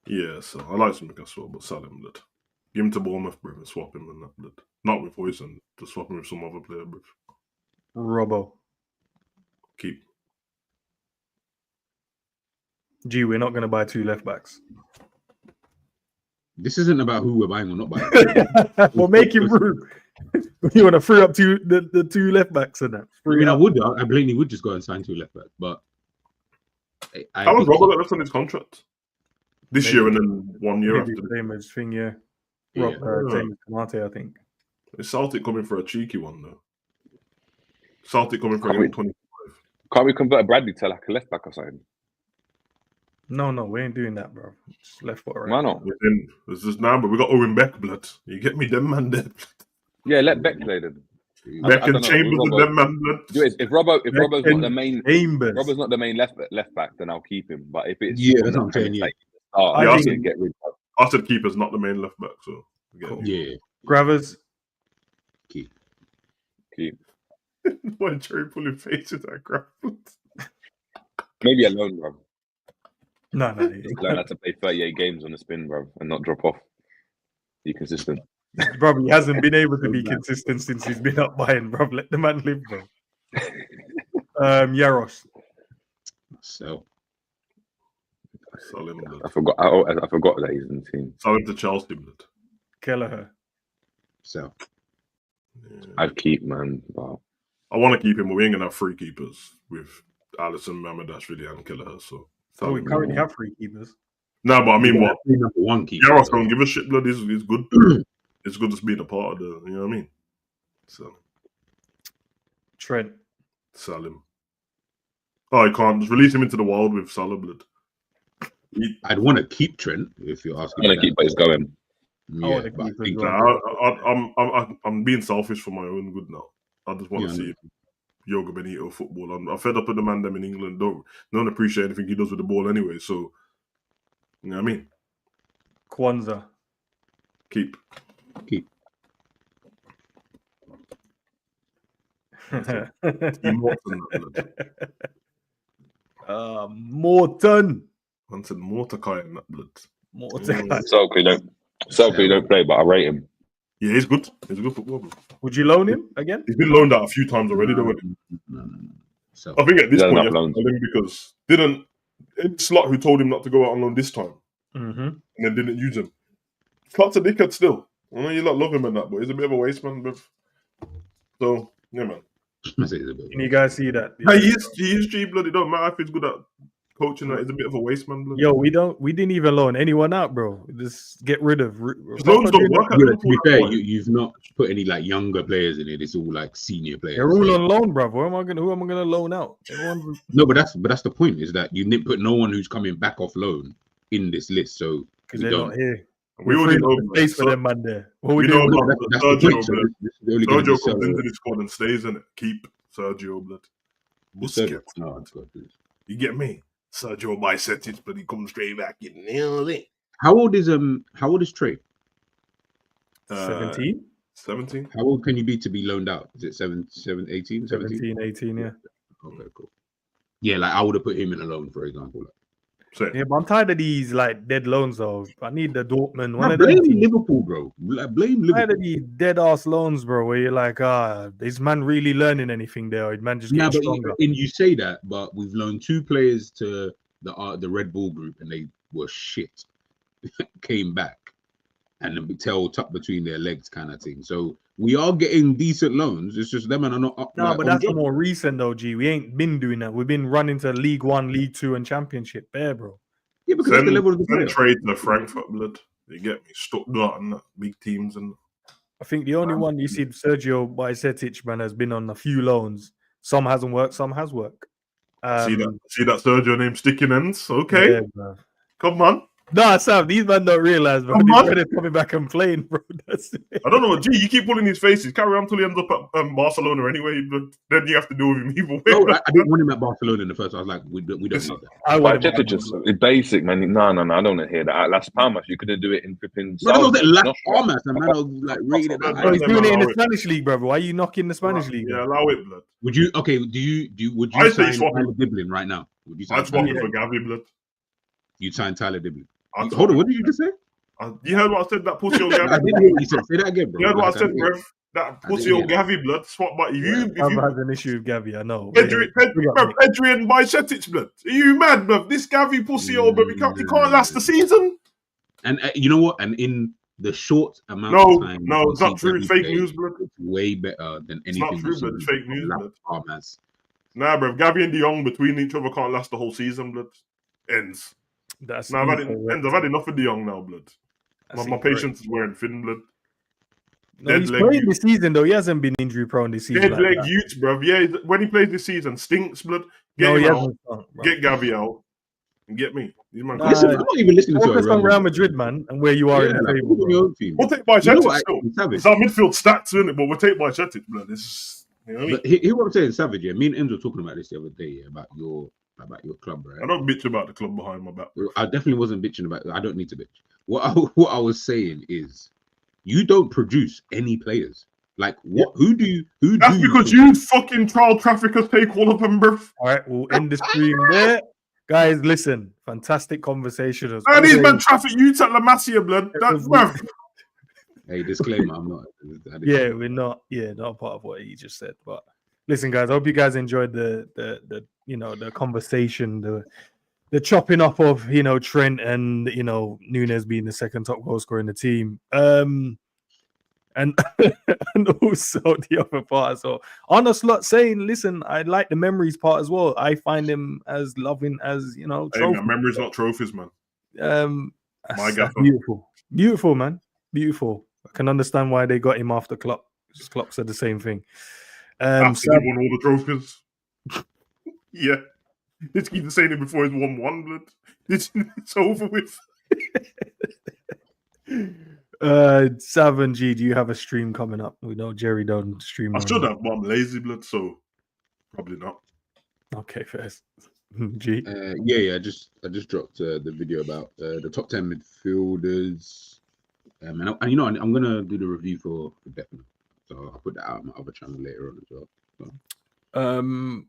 Yeah, so I like Simicast as well, but sell him, blood. Give him to Bournemouth, bro, and swap him and that, blood. Not with HUIJSEN. Just swap him with some other player, bro. Robbo. Keep. Gee, we're not going to buy 2 left backs. This isn't about who we're buying or not buying. We're making room. You want to free up the 2 left backs and that? I blatantly would just go and sign 2 left backs, but How long Robbo got left on his contract? This year and then 1 year after. Same as thing, yeah. Yeah. Same as Kamate, I think. Is Celtic coming for a cheeky one though? Celtic coming for a 25. Can't we convert Bradley to like a left back or something? No, we ain't doing that, bro. Just left foot, right? Why not? It's just now, but we got Owen Beck, blood. You get me, them man there. Yeah, let Beck play then. Beck and Chambers and them man, blood. If Robbo's not the main, Chambers. Robbo's not the main left back, then I'll keep him. But if it's that's what I'm saying. Yeah. I think get rid of. I said keeper's not the main left back, so Cool. Yeah. Gravers. Keep. Why Jerry pulling faces at Gravers? Maybe a loan, bro. No. Learn how to play 38 games on the spin, bro, and not drop off. Be consistent. Bro, he hasn't been able to be consistent since he's been up buying, bro. Let the man live, bro. Yaros. So Salim, I forgot that he's in the team. Salim to Chelsea, blood. Kelleher. So Yeah. I'd keep, man. Wow. I want to keep him, but we ain't gonna have 3 keepers with Alisson, Mamadashvili, and Kelleher. So We currently have 3 keepers. no, but I mean, what? number 1 keeper. Yaros don't give a shit, blood. He's good. It's good just being a part of the. You know what I mean? So Trent. Salim. Oh, I can't just release him into the wild with Salah, blood. I'd want to keep Trent if you're asking. I'm gonna keep, but he's going. Yeah, to but I keep as think well. I'm being selfish for my own good now. I just want to see Yoga Benito football. I'm fed up with the man them in England. Don't appreciate anything he does with the ball anyway. So you know what I mean? Kwanzaa. Keep. Morton, Morton. I said Mordecai in that blood. Mordecai. Selfie don't play, but I rate him. Yeah, he's good. He's a good footballer. Would you loan him again? He's been loaned out a few times already, though. So I think at this He's point, enough you have to tell him because it's Slot who told him not to go out on loan this time, and then didn't use him. Slot's a dickhead still. I know you lot love him and that, but he's a bit of a waste man. So yeah, man. Can you guys see that? Yeah. He is G blood. It don't matter if he's good at coaching. That he's a bit of a waste man. Blood. Yo, we didn't even loan anyone out, bro. Just get rid of. Loans don't work. To be fair, you've not put any like younger players in it. It's all like senior players. They're all on loan, bro. Who am I gonna loan out? No, but that's the point. Is that you didn't put no one who's coming back off loan in this list. So because they're not here. We already know space for them, man. There. We know about Sergio. Sergio comes into the squad and stays in it. Keep Sergio, blood. You get me? Sergio Bicetic, but he comes straight back in. How old is Trey? 17. 17. How old can you be to be loaned out? Is it 18? 18, yeah. Okay, cool. Yeah, like I would have put him in a loan, for example. Yeah, but I'm tired of these like dead loans though. I need the Dortmund. Blame Liverpool, bro. Blame Liverpool. I'm tired of these dead ass loans, bro. Where you're like, is man really learning anything there? Or is man just getting stronger? And you say that, but we've loaned 2 players to the Red Bull group, and they were shit. Came back, and the tail tucked between their legs, kind of thing. So we are getting decent loans. It's just them and are not up. No, but that's more recent though, G. We ain't been doing that. We've been running to League 1, League 2, and Championship there, bro. Yeah, because that's the level of the player. Trade to Frankfurt, blood. You get me? Stuttgart and big teams. And I think the only one you see, Sergio Bicetic, man, has been on a few loans. Some hasn't worked, some has worked. See that Sergio name sticking ends? Okay. Yeah, come on. Nah, Sam, these men don't realize, bro. They're coming back and playing, bro. That's it. I don't know. Gee, you keep pulling his faces. Carry on until he ends up at Barcelona anyway. But then you have to deal with him either way. No, I didn't want him at Barcelona in the first. I was like, we don't need that. It's basic, man. No, I don't want to hear that. At Las Palmas, you couldn't do it in flipping. No, Las Palmas, and man, I was like reading it. Bro, he's doing it in the Spanish league, brother. Why are you knocking the Spanish league? Yeah, allow it, blood. Would you? Okay, would you sign Tyler Diblin right now? Would you sign? I'd swap him for Gavi, blood. You'd sign Tyler Diblin. Hold on, what did you just say? You heard what I said? That pussy old Gavi. I didn't hear what you said. Say that again, bro. You heard what I said, bro? That pussy old Gavi, blood. Swap, but if you has an issue with Gavi, I know. Pedri and Bicetic, blood. Are you mad, blood? This Gavi pussy old, blood. He can't last the season. And you know what? And in the short amount of time, no, it's not true. It's fake news, blood. It's way better than anything. It's not true, blood. It's fake news, blood. Nah, bro. Gavi and De Jong between each other can't last the whole season, blood. Ends. I've had enough of De Jong now, blood. My patience is wearing thin, blood. No, he's playing this season though. He hasn't been injury prone this season. Dead leg Utes, bro. Yeah, when he plays this season, stinks, blood. Get Gavi out and get me. Listen, I'm not even listening to focus on Real Madrid, man, and where you are in the table. We'll take Bicetic still. It's our midfield stats, isn't it? But we'll take Bicetic, blood. But hear what I'm saying, Savage. Yeah, me and Enzo were talking about this the other day about your club, right? I don't bitch about the club behind my back. I definitely wasn't bitching about it. I don't need to bitch. What I was saying is, you don't produce any players. Like what? Who do? That's because you fucking child traffickers take all of them, bro. All right, we'll end the stream there, guys. Listen, fantastic conversation. And these men traffic you at La Masia, blood. That's bro. Hey, disclaimer, I'm not. Yeah, we're not. Yeah, not part of what he just said, but. Listen, guys, I hope you guys enjoyed the the conversation, the chopping up of Trent and Nunez being the second top goal scorer in the team. And also the other part as well. On a slot saying, listen, I like the memories part as well. I find him as loving as Hey, man, memories not trophies, man. My gaffer. Beautiful, man. Beautiful. I can understand why they got him after Klopp. Klopp said the same thing. After he won all the trophies. Yeah. Let's keep saying it before he's won one, blood. It's over with. Sav and G, do you have a stream coming up? We know Jerry don't stream. I should have, but I'm lazy, blood, so probably not. Okay, first. G? Yeah. I just dropped the video about the top 10 midfielders. And I'm going to do the review for Defner. So I'll put that out on my other channel later on as well.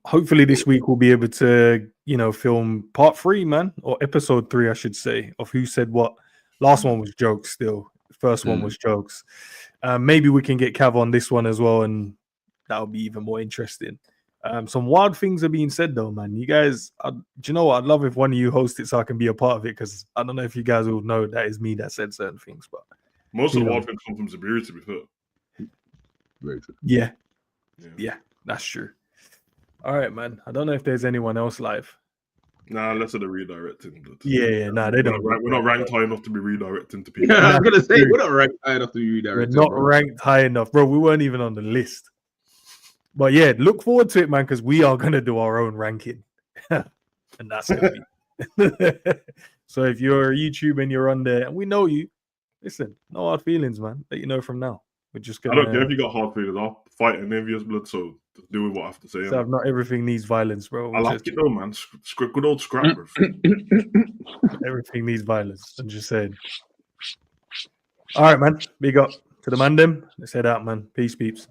Hopefully this week we'll be able to, film part 3, man, or episode 3, I should say, of Who Said What. Last one was jokes still. First one was jokes. Maybe we can get Cav on this one as well, and that'll be even more interesting. Some wild things are being said though, man. You guys, do you know what? I'd love if one of you host it so I can be a part of it, because I don't know if you guys will know that is me that said certain things, but most of the wild things come from Zabiri, to be fair. Very true. Yeah, that's true. All right, man. I don't know if there's anyone else live. Nah, let's do the redirecting. They don't. We're not ranked high enough to be redirecting to people. I was gonna say we're not ranked high enough to be redirecting. We're not ranked high enough, bro. We weren't even on the list. But yeah, look forward to it, man, because we are gonna do our own ranking, and that's gonna be. So if you're a YouTube and you're on there, and we know you, listen, no hard feelings, man. Let you know from now. We're just gonna. I don't care if you got hard feelings. I'll fight an envious blood, so do with what I have to say. So not everything needs violence, bro. I like it though, man. Good old scrap, bro. Everything needs violence. I'm just saying. All right, man. Big up to the man, them. Let's head out, man. Peace, peeps.